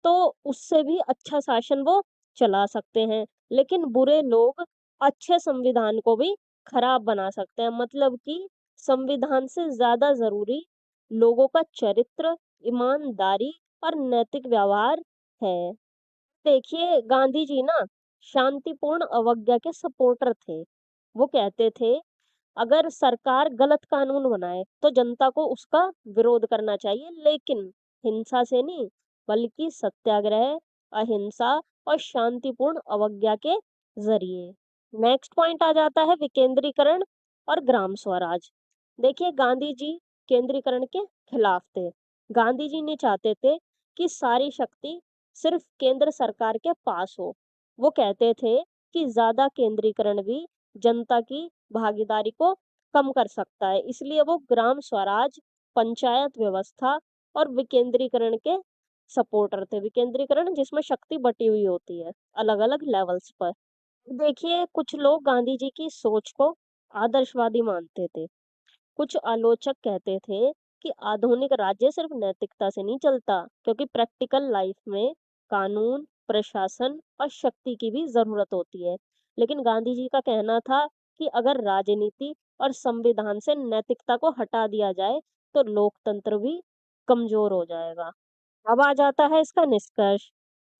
तो उससे भी अच्छा शासन वो चला सकते हैं, लेकिन बुरे लोग अच्छे संविधान को भी खराब बना सकते हैं। मतलब कि संविधान से ज्यादा जरूरी लोगों का चरित्र, ईमानदारी और नैतिक व्यवहार है। देखिए गांधी जी ना शांतिपूर्ण अवज्ञा के सपोर्टर थे। वो कहते थे अगर सरकार गलत कानून बनाए तो जनता को उसका विरोध करना चाहिए, लेकिन हिंसा से नहीं, बल्कि सत्याग्रह, अहिंसा और शांतिपूर्ण अवज्ञा के जरिए। नेक्स्ट पॉइंट आ जाता है विकेंद्रीकरण और ग्राम स्वराज। देखिए गांधी जी केंद्रीकरण के खिलाफ थे। गांधी जी ने चाहते थे कि सारी शक्ति सिर्फ केंद्र सरकार के पास हो। वो कहते थे कि ज्यादा केंद्रीकरण भी जनता की भागीदारी को कम कर सकता है, इसलिए वो ग्राम स्वराज, पंचायत व्यवस्था और विकेंद्रीकरण के सपोर्टर थे। विकेंद्रीकरण जिसमें शक्ति बटी हुई होती है अलग अलग लेवल्स पर। देखिए कुछ लोग गांधी जी की सोच को आदर्शवादी मानते थे। कुछ आलोचक कहते थे कि आधुनिक राज्य सिर्फ नैतिकता से नहीं चलता, क्योंकि प्रैक्टिकल लाइफ में कानून, प्रशासन और शक्ति की भी जरूरत होती है। लेकिन गांधी जी का कहना था कि अगर राजनीति और संविधान से नैतिकता को हटा दिया जाए तो लोकतंत्र भी कमजोर हो जाएगा। अब आ जाता है इसका निष्कर्ष।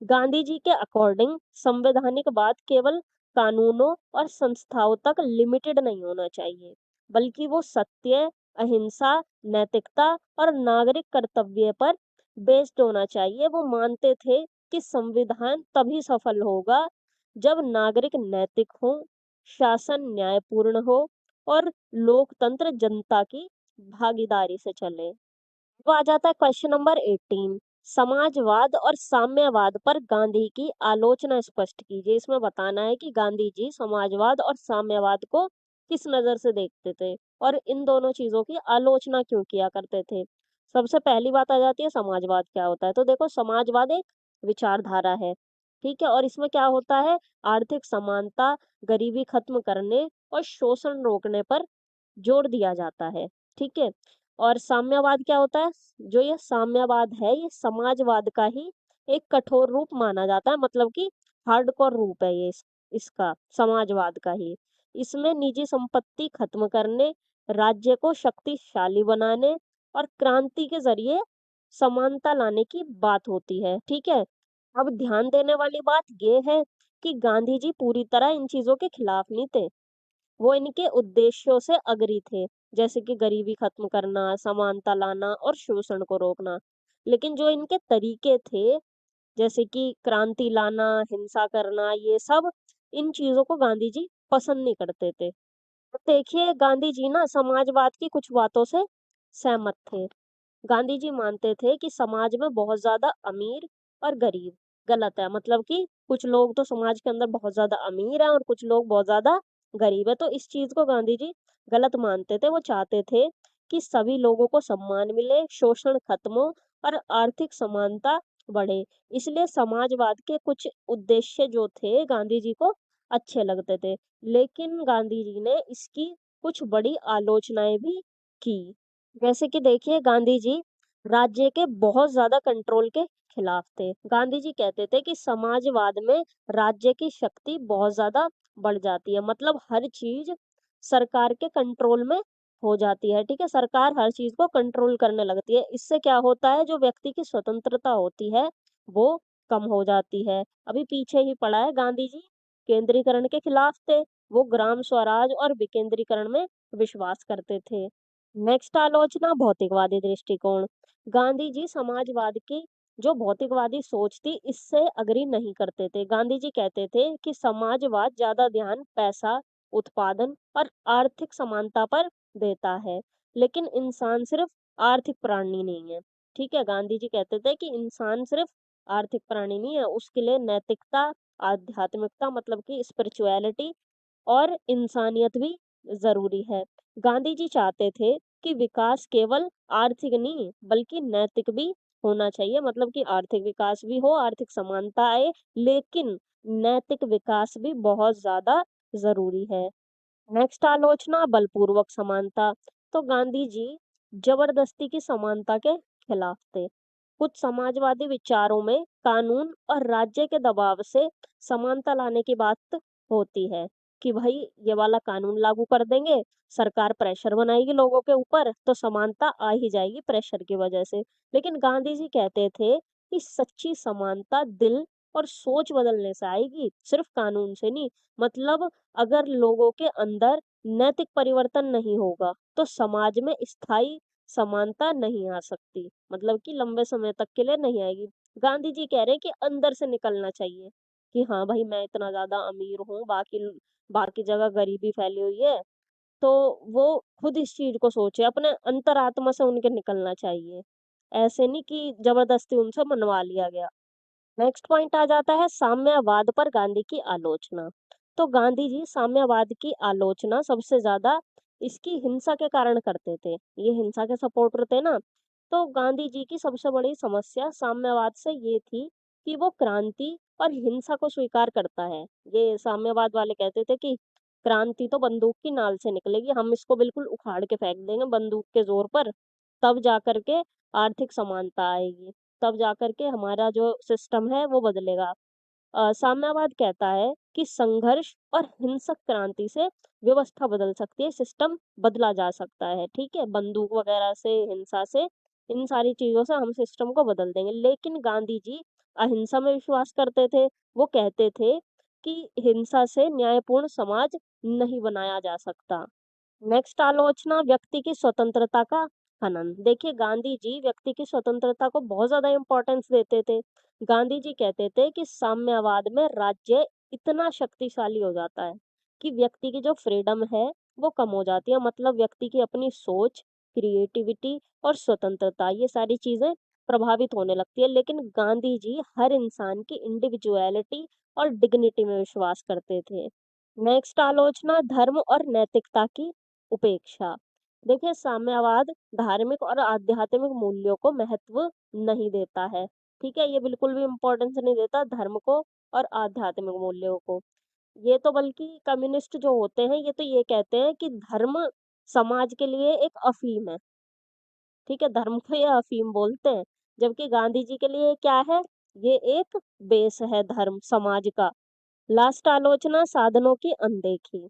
गांधी जी के अकॉर्डिंग संवैधानिक वाद केवल कानूनों और संस्थाओं तक लिमिटेड नहीं होना चाहिए, बल्कि वो सत्य, अहिंसा, नैतिकता और नागरिक कर्तव्य पर बेस्ड होना चाहिए। वो मानते थे कि संविधान तभी सफल होगा जब नागरिक नैतिक हो, शासन न्यायपूर्ण हो और लोकतंत्र जनता की भागीदारी से चले। तो आ जाता है क्वेश्चन नंबर 18। समाजवाद और साम्यवाद पर गांधी की आलोचना स्पष्ट कीजिए। इसमें बताना है कि गांधी जी समाजवाद और साम्यवाद को किस नजर से देखते थे और इन दोनों चीजों की आलोचना क्यों किया करते थे। सबसे पहली बात आ जाती है समाजवाद क्या होता है। तो देखो समाजवाद एक विचारधारा है, ठीक है, और इसमें क्या होता है, आर्थिक समानता, गरीबी खत्म करने और शोषण रोकने पर जोर दिया जाता है, ठीक है। और साम्यवाद क्या होता है, जो ये साम्यवाद है ये समाजवाद का ही एक कठोर रूप माना जाता है, मतलब कि हार्डकोर रूप है ये इसका समाजवाद का ही। इसमें निजी संपत्ति खत्म करने, राज्य को शक्तिशाली बनाने और क्रांति के जरिए समानता लाने की बात होती है, ठीक है। अब ध्यान देने वाली बात ये है कि गांधी जी पूरी तरह इन चीजों के खिलाफ नहीं थे। वो इनके उद्देश्यों से अग्री थे, जैसे कि गरीबी खत्म करना, समानता लाना और शोषण को रोकना। लेकिन जो इनके तरीके थे, जैसे कि क्रांति लाना, हिंसा करना, ये सब इन चीजों को गांधी जी पसंद नहीं करते थे। तो देखिए गांधी जी ना समाजवाद की कुछ बातों से सहमत थे। गांधी जी मानते थे कि समाज में बहुत ज्यादा अमीर और गरीब गलत है। मतलब कि कुछ लोग तो समाज के अंदर बहुत ज्यादा अमीर हैं और कुछ लोग बहुत ज्यादा गरीब है, तो इस चीज को गांधी जी गलत मानते थे। वो चाहते थे कि सभी लोगों को सम्मान मिले, शोषण खत्म हो और आर्थिक समानता बढ़े। इसलिए समाजवाद के कुछ उद्देश्य जो थे गांधी जी को अच्छे लगते थे, लेकिन गांधी जी ने इसकी कुछ बड़ी आलोचनाएं भी की। जैसे कि देखिए गांधी जी राज्य के बहुत ज्यादा कंट्रोल के खिलाफ थे। गांधी जी कहते थे कि समाजवाद में राज्य की शक्ति बहुत ज्यादा बढ़ जाती है, मतलब हर चीज सरकार के कंट्रोल में हो जाती है, ठीक है, सरकार हर चीज को कंट्रोल करने लगती है। इससे क्या होता है, जो व्यक्ति की स्वतंत्रता होती है वो कम हो जाती है। अभी पीछे ही पड़ा है, गांधी जी केंद्रीकरण के खिलाफ थे। वो ग्राम स्वराज और विकेंद्रीकरण में विश्वास करते थे। नेक्स्ट आलोचना भौतिकवादी दृष्टिकोण। गांधी जी समाजवाद की जो भौतिकवादी सोच थी इससे अग्री नहीं करते थे। गांधी जी कहते थे कि समाजवाद ज्यादा ध्यान पैसा, उत्पादन और आर्थिक समानता पर देता है, लेकिन इंसान सिर्फ आर्थिक प्राणी नहीं है, ठीक है, गांधी जी कहते थे कि इंसान सिर्फ आर्थिक प्राणी नहीं है, उसके लिए नैतिकता, आध्यात्मिकता मतलब कि स्पिरिचुअलिटी और इंसानियत भी ज़रूरी है। गांधी जी चाहते थे कि विकास केवल आर्थिक नहीं, बल्कि नैतिक भी होना चाहिए, मतलब कि आर्थिक विकास भी हो, आर्थिक समानता आए, लेकिन नैतिक विकास भी बहुत ज़्यादा ज़रूरी है। नेक्स्ट आलोचना बलपूर्वक समानता। तो गांधी जी जबरदस्ती की समानता के खिलाफ थे। कुछ समाजवादी विचारों में कानून और राज्य के दबाव से समानता लाने की बात होती है कि भाई ये वाला कानून लागू कर देंगे, सरकार प्रेशर बनाएगी लोगों के ऊपर तो समानता आ ही जाएगी प्रेशर की वजह से। लेकिन गांधी जी कहते थे कि सच्ची समानता दिल और सोच बदलने से आएगी, सिर्फ कानून से नहीं। मतलब अगर लोगों के अंदर नैतिक परिवर्तन नहीं होगा तो समाज में स्थायी समानता नहीं आ सकती, मतलब कि लंबे समय तक के लिए नहीं आएगी। गांधी जी कह रहे हैं कि अंदर से निकलना चाहिए कि हाँ भाई मैं इतना ज्यादा अमीर हूँ, बाकी बाकी जगह गरीबी फैली हुई है, तो वो खुद इस चीज को सोचे, अपने अंतरात्मा से उनके निकलना चाहिए, ऐसे नहीं कि जबरदस्ती उनसे मनवा लिया गया। नेक्स्ट पॉइंट आ जाता है साम्यवाद पर गांधी की आलोचना। तो गांधी जी साम्यवाद की आलोचना सबसे ज्यादा इसकी हिंसा के कारण करते थे, ये हिंसा के सपोर्टर थे ना। तो गांधी जी की सबसे बड़ी समस्या साम्यवाद से ये थी कि वो क्रांति और हिंसा को स्वीकार करता है। ये साम्यवाद वाले कहते थे कि क्रांति तो बंदूक की नाल से निकलेगी, हम इसको बिल्कुल उखाड़ के फेंक देंगे बंदूक के जोर पर, तब जाकर के आर्थिक समानता आएगी, तब जाकर के हमारा जो सिस्टम है वो बदलेगा। साम्यवाद कहता है कि संघर्ष और हिंसक क्रांति से व्यवस्था बदल सकती है, सिस्टम बदला जा सकता है, ठीक है, बंदूक वगैरह से, हिंसा से, इन सारी चीजों से हम सिस्टम को बदल देंगे। लेकिन गांधी जी अहिंसा में विश्वास करते थे। वो कहते थे कि हिंसा से न्यायपूर्ण समाज नहीं बनाया जा सकता। नेक्स्ट आलोचना व्यक्ति की स्वतंत्रता का हनन। देखिए गांधी जी व्यक्ति की स्वतंत्रता को बहुत ज्यादा इंपॉर्टेंस देते थे। गांधी जी कहते थे कि साम्यवाद में राज्य इतना शक्तिशाली हो जाता है कि व्यक्ति की जो फ्रीडम है वो कम हो जाती है, मतलब व्यक्ति की अपनी सोच, क्रिएटिविटी और स्वतंत्रता ये सारी चीजें प्रभावित होने लगती है। लेकिन गांधी जी हर इंसान की इंडिविजुअलिटी और डिग्निटी में विश्वास करते थे। नेक्स्ट आलोचना धर्म और नैतिकता की उपेक्षा। देखिए साम्यवाद धार्मिक और आध्यात्मिक मूल्यों को महत्व नहीं देता है, ठीक है, ये बिल्कुल भी इम्पोर्टेंस नहीं देता धर्म को और आध्यात्मिक मूल्यों को। ये तो बल्कि कम्युनिस्ट जो होते हैं ये तो ये कहते हैं कि धर्म समाज के लिए एक अफीम है, ठीक है, धर्म को ये अफीम बोलते हैं। जबकि गांधी जी के लिए क्या है, ये एक बेस है धर्म समाज का। लास्ट आलोचना साधनों की अनदेखी।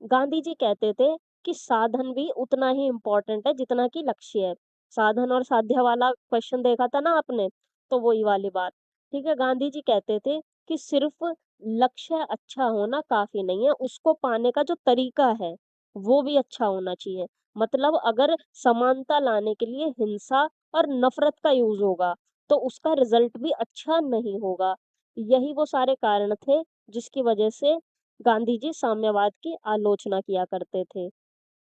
गांधी जी कहते थे कि साधन भी उतना ही इम्पोर्टेंट है जितना कि लक्ष्य है। साधन और साध्य वाला क्वेश्चन देखा था ना आपने, तो वही वाली बात, ठीक है। गांधी जी कहते थे कि सिर्फ लक्ष्य अच्छा होना काफी नहीं है, उसको पाने का जो तरीका है वो भी अच्छा होना चाहिए। मतलब अगर समानता लाने के लिए हिंसा और नफरत का यूज होगा तो उसका रिजल्ट भी अच्छा नहीं होगा। यही वो सारे कारण थे जिसकी वजह से गांधी जी साम्यवाद की आलोचना किया करते थे।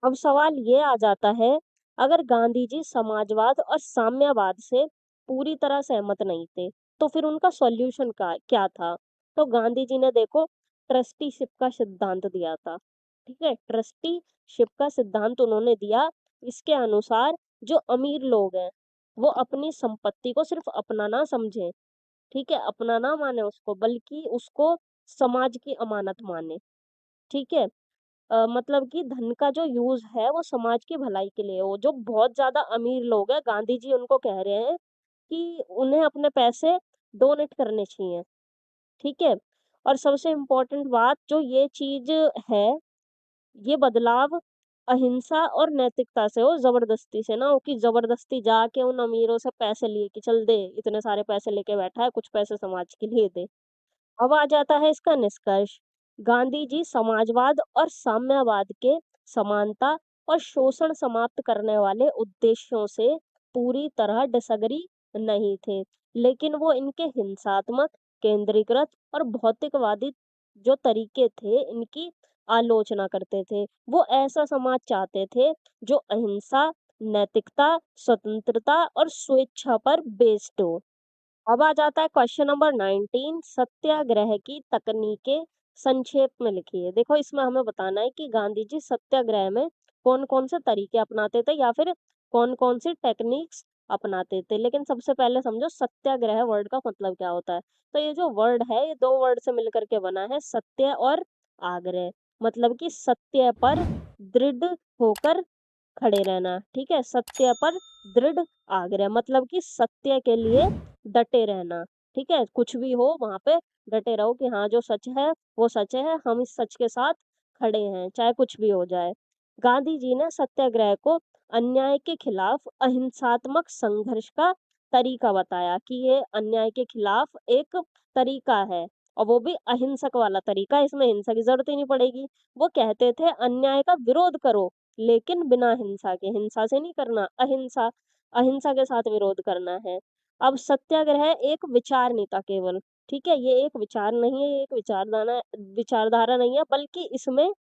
अब सवाल ये आ जाता है, अगर गांधी जी समाजवाद और साम्यवाद से पूरी तरह सहमत नहीं थे तो फिर उनका सॉल्यूशन का क्या था। तो गांधी जी ने देखो ट्रस्टीशिप का सिद्धांत दिया था, ठीक है, ट्रस्टीशिप का सिद्धांत उन्होंने दिया। इसके अनुसार जो अमीर लोग हैं वो अपनी संपत्ति को सिर्फ अपना ना समझें, ठीक है, अपना ना माने उसको, बल्कि उसको समाज की अमानत माने, ठीक है। मतलब कि धन का जो यूज है वो समाज की भलाई के लिए हो। जो बहुत ज्यादा अमीर लोग हैं गांधी जी उनको कह रहे हैं कि उन्हें अपने पैसे डोनेट करने चाहिए, ठीक है। और सबसे इम्पोर्टेंट बात जो ये चीज है, ये बदलाव अहिंसा और नैतिकता से हो, जबरदस्ती से ना हो कि जबरदस्ती जाके उन अमीरों से पैसे लिए कि चल दे, इतने सारे पैसे लेके बैठा है, कुछ पैसे समाज के लिए दे। अब आ जाता है इसका निष्कर्ष। गांधी जी समाजवाद और साम्यवाद के समानता और शोषण समाप्त करने वाले उद्देश्यों से पूरी तरह डिसएग्री नहीं थे, लेकिन वो इनके हिंसात्मक, केंद्रीकृत और भौतिकवादी जो तरीके थे इनकी आलोचना करते थे। वो ऐसा समाज चाहते थे जो अहिंसा, नैतिकता, स्वतंत्रता और स्वेच्छा पर बेस्ड हो। अब आ जाता है क्वेश्चन नंबर 19, सत्याग्रह की तकनीकें संक्षेप में लिखिए। देखो इसमें हमें बताना है कि गांधी जी सत्याग्रह में कौन कौन से तरीके अपनाते थे या फिर कौन कौन सी टेक्निक्स अपनाते थे। लेकिन सबसे पहले समझो सत्याग्रह वर्ड का मतलब क्या होता है। तो ये जो वर्ड है ये दो वर्ड से मिलकर के बना है, सत्य और आग्रह। मतलब कि सत्य पर दृढ़ होकर खड़े रहना, ठीक है। सत्य पर दृढ़ आग्रह मतलब कि सत्य के लिए डटे रहना, ठीक है। कुछ भी हो वहां पे डटे रहो कि हाँ जो सच है वो सच है, हम इस सच के साथ खड़े हैं चाहे कुछ भी हो जाए। गांधी जी ने सत्याग्रह को अन्याय के खिलाफ अहिंसात्मक संघर्ष का तरीका बताया कि ये अन्याय के खिलाफ एक तरीका है और वो भी अहिंसक वाला तरीका, इसमें हिंसा की जरूरत ही नहीं पड़ेगी। वो कहते थे अन्याय का विरोध करो लेकिन बिना हिंसा के, हिंसा से नहीं करना, अहिंसा अहिंसा के साथ विरोध करना है। अब सत्याग्रह एक विचार नहीं था केवल, ठीक है। ये एक विचार नहीं है, ये एक विचारधारा नहीं है, बल्कि इसमें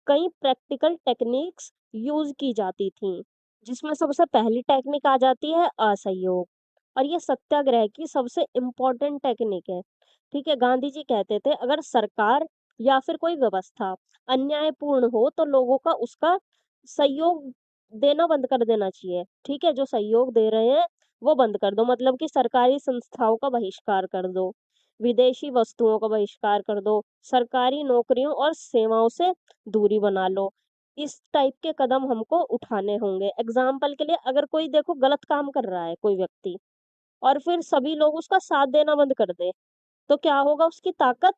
कई प्रैक्टिकल टेक्निक्स यूज की जाती थी, जिसमें सबसे पहली टेक्निक आ जाती है असहयोग। और ये सत्याग्रह की सबसे इम्पोर्टेंट टेक्निक है, ठीक है। गांधी जी कहते थे अगर सरकार या फिर कोई व्यवस्था अन्यायपूर्ण हो तो लोगों का उसका सहयोग देना बंद कर देना चाहिए, ठीक है। जो सहयोग दे रहे हैं वो बंद कर दो, मतलब कि सरकारी संस्थाओं का बहिष्कार कर दो, विदेशी वस्तुओं का बहिष्कार कर दो, सरकारी नौकरियों और सेवाओं से दूरी बना लो। इस टाइप के कदम हमको उठाने होंगे। एग्जाम्पल के लिए अगर कोई देखो गलत काम कर रहा है कोई व्यक्ति और फिर सभी लोग उसका साथ देना बंद कर दे तो क्या होगा, उसकी ताकत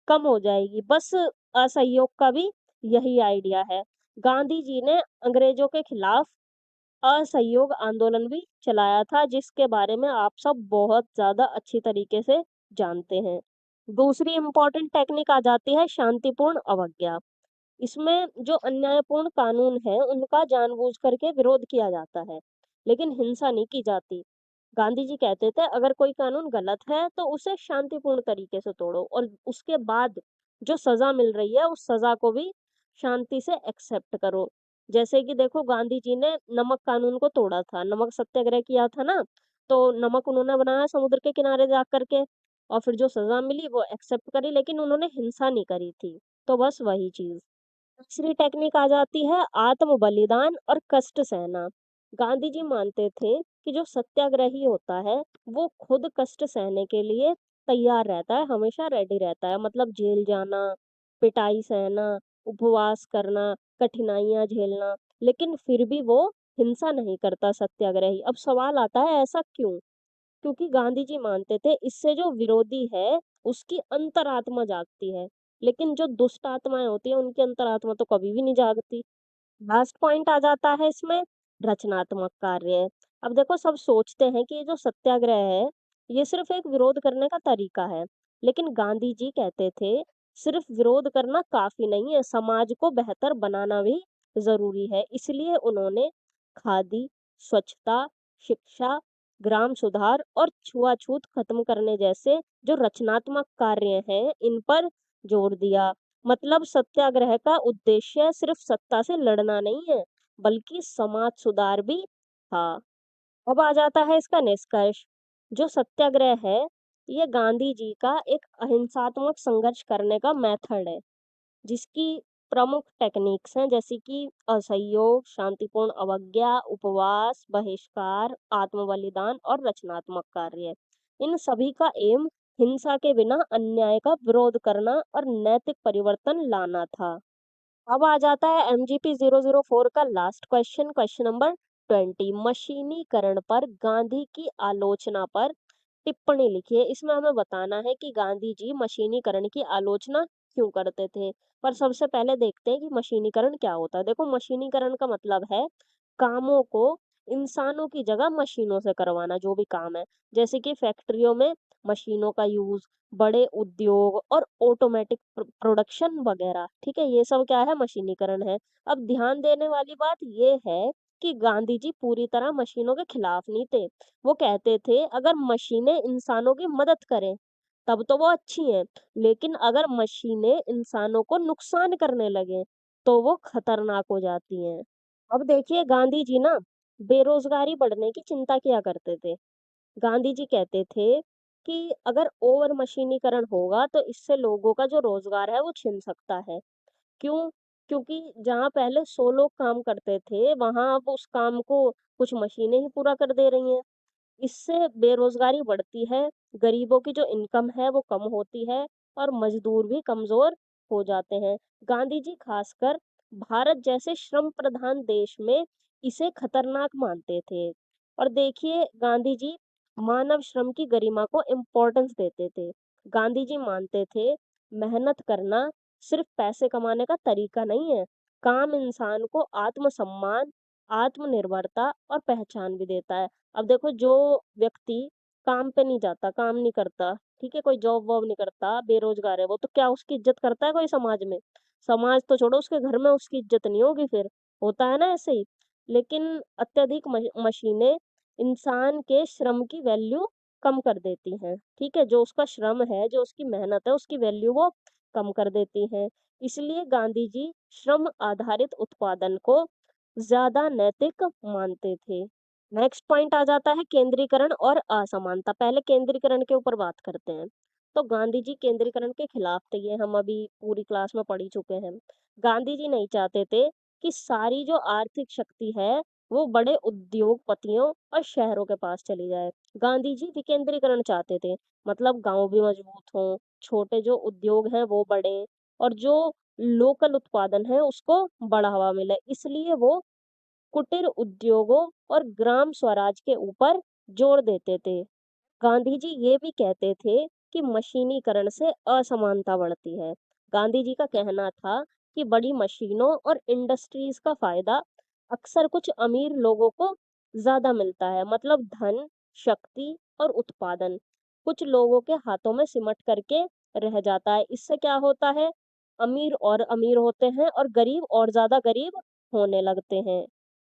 कम हो जाएगी। बस असहयोग का भी यही आइडिया है। गांधी जी ने अंग्रेजों के खिलाफ असहयोग आंदोलन भी चलाया था, जिसके बारे में आप सब बहुत ज्यादा अच्छी तरीके से जानते हैं। दूसरी इंपॉर्टेंट टेक्निक आ जाती है शांतिपूर्ण अवज्ञा। इसमें जो अन्यायपूर्ण कानून है उनका जानबूझ करके विरोध किया जाता है, लेकिन हिंसा नहीं की जाती। गांधी जी कहते थे अगर कोई कानून गलत है तो उसे शांतिपूर्ण तरीके से तोड़ो और उसके बाद जो सजा मिल रही है उस सजा को भी शांति से एक्सेप्ट करो। जैसे कि देखो गांधी जी ने नमक कानून को तोड़ा था, नमक सत्याग्रह किया था ना, तो नमक उन्होंने बनाया समुद्र के किनारे जा करके और फिर जो सजा मिली वो एक्सेप्ट करी, लेकिन उन्होंने हिंसा नहीं करी थी। तो बस वही चीज। तीसरी टेक्निक आ जाती है आत्म बलिदान और कष्ट सहना। गांधी जी मानते थे कि जो सत्याग्रही होता है वो खुद कष्ट सहने के लिए तैयार रहता है, हमेशा रेडी रहता है। मतलब जेल जाना, पिटाई सहना, उपवास करना, कठिनाइयां झेलना, लेकिन फिर भी वो हिंसा नहीं करता सत्याग्रही। अब सवाल आता है ऐसा क्यों? क्योंकि गांधी जी मानते थे इससे जो विरोधी है उसकी अंतरात्मा जागती है, लेकिन जो दुष्ट आत्माएं होती है उनकी अंतरात्मा तो कभी भी नहीं जागती। लास्ट पॉइंट आ जाता है इसमें रचनात्मक कार्य। अब देखो सब सोचते हैं कि ये जो सत्याग्रह है ये सिर्फ एक विरोध करने का तरीका है, लेकिन गांधी जी कहते थे सिर्फ विरोध करना काफी नहीं है, समाज को बेहतर बनाना भी जरूरी है। इसलिए उन्होंने खादी, स्वच्छता, शिक्षा, ग्राम सुधार और छुआछूत खत्म करने जैसे जो रचनात्मक कार्य हैं इन पर जोर दिया। मतलब सत्याग्रह का उद्देश्य सिर्फ सत्ता से लड़ना नहीं है, बल्कि समाज सुधार भी था। अब आ जाता है इसका निष्कर्ष। जो सत्याग्रह है ये गांधी जी का एक अहिंसात्मक संघर्ष करने का मेथड है, जिसकी प्रमुख टेक्निक्स हैं जैसे कि असहयोग, शांतिपूर्ण अवज्ञा, उपवास, बहिष्कार, आत्म बलिदान और रचनात्मक कार्य। इन सभी का एम हिंसा के बिना अन्याय का विरोध करना और नैतिक परिवर्तन लाना था। अब आ जाता है MGP 004 का लास्ट क्वेश्चन, क्वेश्चन नंबर 20, मशीनीकरण पर गांधी की आलोचना पर टिप्पणी लिखिए। इसमें हमें बताना है कि गांधी जी मशीनीकरण की आलोचना क्यों करते थे। पर सबसे पहले देखते हैं कि मशीनीकरण क्या होता है। देखो मशीनीकरण का मतलब है कामों को इंसानों की जगह मशीनों से करवाना, जो भी काम है। जैसे कि फैक्ट्रियों में मशीनों का यूज, बड़े उद्योग और ऑटोमेटिक प्रोडक्शन वगैरह, ठीक है। ये सब क्या है, मशीनीकरण है। अब ध्यान देने वाली बात ये है कि गांधी जी पूरी तरह मशीनों के खिलाफ नहीं थे। वो कहते थे अगर मशीनें इंसानों की मदद करें तब तो वो अच्छी हैं, लेकिन अगर मशीनें इंसानों को नुकसान करने लगे तो वो खतरनाक हो जाती हैं। अब देखिए गांधी जी ना बेरोजगारी बढ़ने की चिंता किया करते थे। गांधी जी कहते थे कि अगर ओवर मशीनीकरण होगा तो इससे लोगों का जो रोजगार है वो छिन सकता है। क्यों? क्योंकि जहाँ पहले 100 लोग काम करते थे, वहाँ अब उस काम को कुछ मशीनें ही पूरा कर दे रही हैं। इससे बेरोजगारी बढ़ती है, गरीबों की जो इनकम है वो कम होती है और मजदूर भी कमजोर हो जाते हैं। गांधी जी खासकर भारत जैसे श्रम प्रधान देश में इसे खतरनाक मानते थे। और देखिए, गांधी जी मानव श्रम की गरिमा को इम्पोर्टेंस देते थे। गांधी जी मानते थे मेहनत करना सिर्फ पैसे कमाने का तरीका नहीं है। काम इंसान को आत्मसम्मान, आत्मनिर्भरता और पहचान भी देता है। अब देखो, जो व्यक्ति काम पे नहीं जाता, काम नहीं करता, ठीक है, कोई जॉब वॉब नहीं करता, बेरोजगार है वो, तो क्या उसकी इज्जत करता है कोई समाज में? समाज तो छोड़ो, उसके घर में उसकी इज्जत नहीं होगी फिर। होता है ना ऐसे ही। लेकिन अत्यधिक मशीनें इंसान के श्रम की वैल्यू कम कर देती हैं। ठीक है, जो उसका श्रम है, जो उसकी मेहनत है, उसकी वैल्यू वो कम कर देती हैं। इसलिए गांधी जी श्रम आधारित उत्पादन को ज्यादा नैतिक मानते थे। नेक्स्ट पॉइंट आ जाता है केंद्रीकरण और असमानता। पहले केंद्रीकरण के ऊपर बात करते हैं। तो गांधी जी केंद्रीकरण के खिलाफ थे, ये हम अभी पूरी क्लास में पढ़ ही चुके हैं। गांधी जी नहीं चाहते थे कि सारी जो आर्थिक शक्ति है वो बड़े उद्योगपतियों और शहरों के पास चली जाए। गांधी जी विकेंद्रीकरण चाहते थे, मतलब गांव भी मजबूत हों, छोटे जो उद्योग हैं वो बढ़े और जो लोकल उत्पादन है उसको बढ़ावा मिले। इसलिए वो कुटीर उद्योगों और ग्राम स्वराज के ऊपर जोर देते थे। गांधी जी ये भी कहते थे कि मशीनीकरण से असमानता बढ़ती है। गांधी जी का कहना था कि बड़ी मशीनों और इंडस्ट्रीज का फायदा अक्सर कुछ अमीर लोगों को ज्यादा मिलता है, मतलब धन, शक्ति और उत्पादन कुछ लोगों के हाथों में सिमट करके रह जाता है। इससे क्या होता है? अमीर और अमीर होते हैं और गरीब और ज्यादा गरीब होने लगते हैं।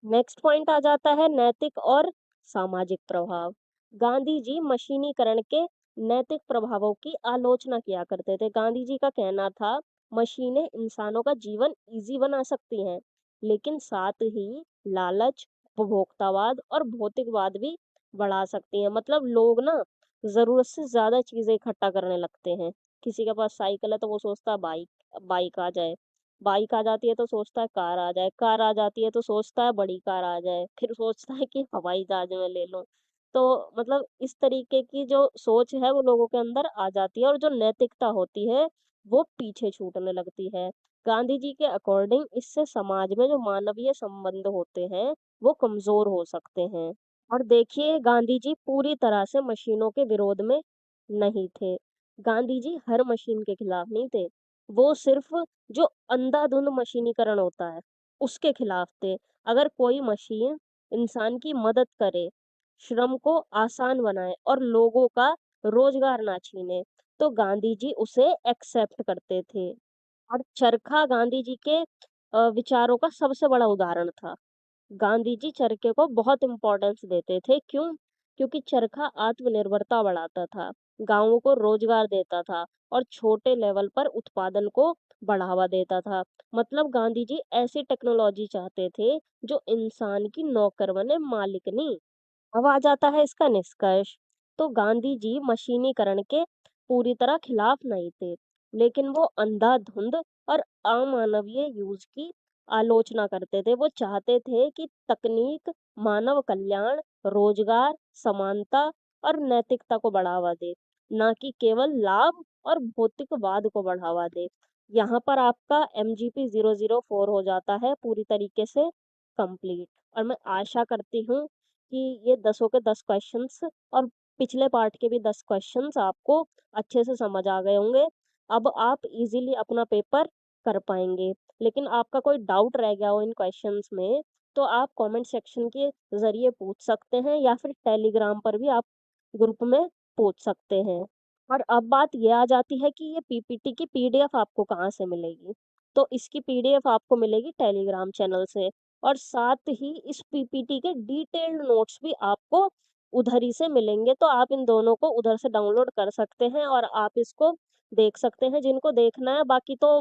नेक्स्ट पॉइंट आ जाता है नैतिक और सामाजिक प्रभाव। गांधी जी मशीनीकरण के नैतिक प्रभावों की आलोचना किया करते थे। गांधी जी का कहना था मशीनें इंसानों का जीवन इजी बना सकती हैं, लेकिन साथ ही लालच, उपभोक्तावाद और भौतिकवाद भी बढ़ा सकती हैं। मतलब लोग ना जरूरत से ज्यादा चीजें इकट्ठा करने लगते हैं। किसी के पास साइकिल है तो वो सोचता है बाइक बाइक आ जाए, बाइक आ जाती है तो सोचता है कार आ जाए, कार आ जाती है तो सोचता है बड़ी कार आ जाए, फिर सोचता है कि हवाई जहाज में ले लूं। तो मतलब इस तरीके की जो सोच है वो लोगों के अंदर आ जाती है और जो नैतिकता होती है वो पीछे छूटने लगती है। गांधी जी के अकॉर्डिंग इससे समाज में जो मानवीय संबंध होते हैं वो कमजोर हो सकते हैं। और देखिए, गांधी जी पूरी तरह से मशीनों के विरोध में नहीं थे। गांधी जी हर मशीन के खिलाफ नहीं थे, वो सिर्फ जो अंधाधुंध मशीनीकरण होता है उसके खिलाफ थे। अगर कोई मशीन इंसान की मदद करे, श्रम को आसान बनाए और लोगों का रोजगार ना छीने, तो गांधी जी उसे एक्सेप्ट करते थे। और चरखा गांधी जी के विचारों का सबसे बड़ा उदाहरण था। गांधी जी चरखे को बहुत इम्पोर्टेंस देते थे। क्यों? क्योंकि चरखा आत्मनिर्भरता बढ़ाता था, गांवों को रोजगार देता था और छोटे लेवल पर उत्पादन को बढ़ावा देता था। मतलब गांधी जी ऐसी टेक्नोलॉजी चाहते थे जो इंसान की नौकर बने, मालिक नहीं। अब आ जाता है इसका निष्कर्ष। तो गांधी जी मशीनीकरण के पूरी तरह खिलाफ नहीं थे, लेकिन वो अंधाधुंध और अमानवीय यूज की आलोचना करते थे। वो चाहते थे कि तकनीक मानव कल्याण, रोजगार, समानता और नैतिकता को बढ़ावा दे, ना कि केवल लाभ और भौतिकवाद को बढ़ावा दे। यहाँ पर आपका MGP 004 हो जाता है पूरी तरीके से कंप्लीट। और मैं आशा करती हूँ कि ये 10 के 10 क्वेश्चंस और पिछले पार्ट के भी 10 क्वेश्चंस आपको अच्छे से समझ आ गए होंगे। अब आप इजीली अपना पेपर कर पाएंगे। लेकिन आपका कोई डाउट रह गया हो इन क्वेश्चंस में, तो आप कमेंट सेक्शन के जरिए पूछ सकते हैं या फिर टेलीग्राम पर भी आप ग्रुप में पूछ सकते हैं। और अब बात ये आ जाती है कि ये पीपीटी की पीडीएफ आपको कहाँ से मिलेगी। तो इसकी पीडीएफ आपको मिलेगी टेलीग्राम चैनल से, और साथ ही इस पीपीटी के डिटेल्ड नोट्स भी आपको उधर ही से मिलेंगे। तो आप इन दोनों को उधर से डाउनलोड कर सकते हैं और आप इसको देख सकते हैं जिनको देखना है। बाकी तो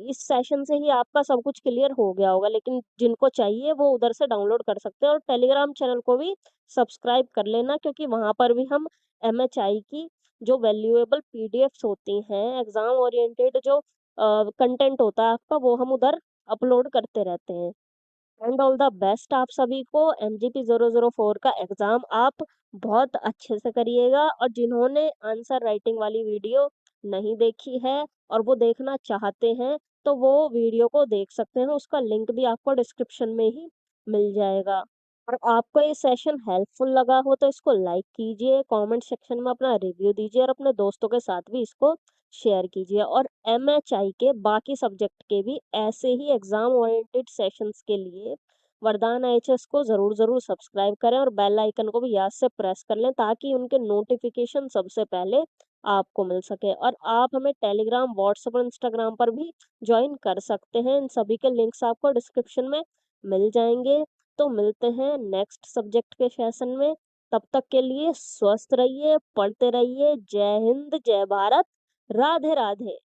इस सेशन से ही आपका सब कुछ क्लियर हो गया होगा, लेकिन जिनको चाहिए वो उधर से डाउनलोड कर सकते हैं और टेलीग्राम चैनल को भी सब्सक्राइब कर लेना, क्योंकि वहाँ पर भी हम एमएचआई की जो वैल्यूएबल पीडीएफ्स होती हैं, एग्ज़ाम ओरिएंटेड जो कंटेंट होता है आपका, वो हम उधर अपलोड करते रहते हैं। एंड ऑल द बेस्ट आप सभी को। एमजीपी 004 का एग्जाम आप बहुत अच्छे से करिएगा, और जिन्होंने आंसर राइटिंग वाली वीडियो नहीं देखी है और वो देखना चाहते हैं, तो वो वीडियो को देख सकते हैं, उसका लिंक भी आपको डिस्क्रिप्शन में ही मिल जाएगा। और आपको ये सेशन हेल्पफुल लगा हो तो इसको लाइक कीजिए, कमेंट सेक्शन में अपना रिव्यू दीजिए और अपने दोस्तों के साथ भी इसको शेयर कीजिए। और एमएचआई के बाकी सब्जेक्ट के भी ऐसे ही एग्जाम ओरिएंटेड सेशंस के लिए वरदान एचएस को ज़रूर सब्सक्राइब करें और बेल आइकन को भी याद से प्रेस कर लें, ताकि उनके नोटिफिकेशन सबसे पहले आपको मिल सके। और आप हमें टेलीग्राम, व्हाट्सएप और इंस्टाग्राम पर भी ज्वाइन कर सकते हैं। इन सभी के लिंक्स आपको डिस्क्रिप्शन में मिल जाएंगे। तो मिलते हैं नेक्स्ट सब्जेक्ट के सेशन में। तब तक के लिए स्वस्थ रहिए, पढ़ते रहिए। जय हिंद, जय भारत, राधे राधे।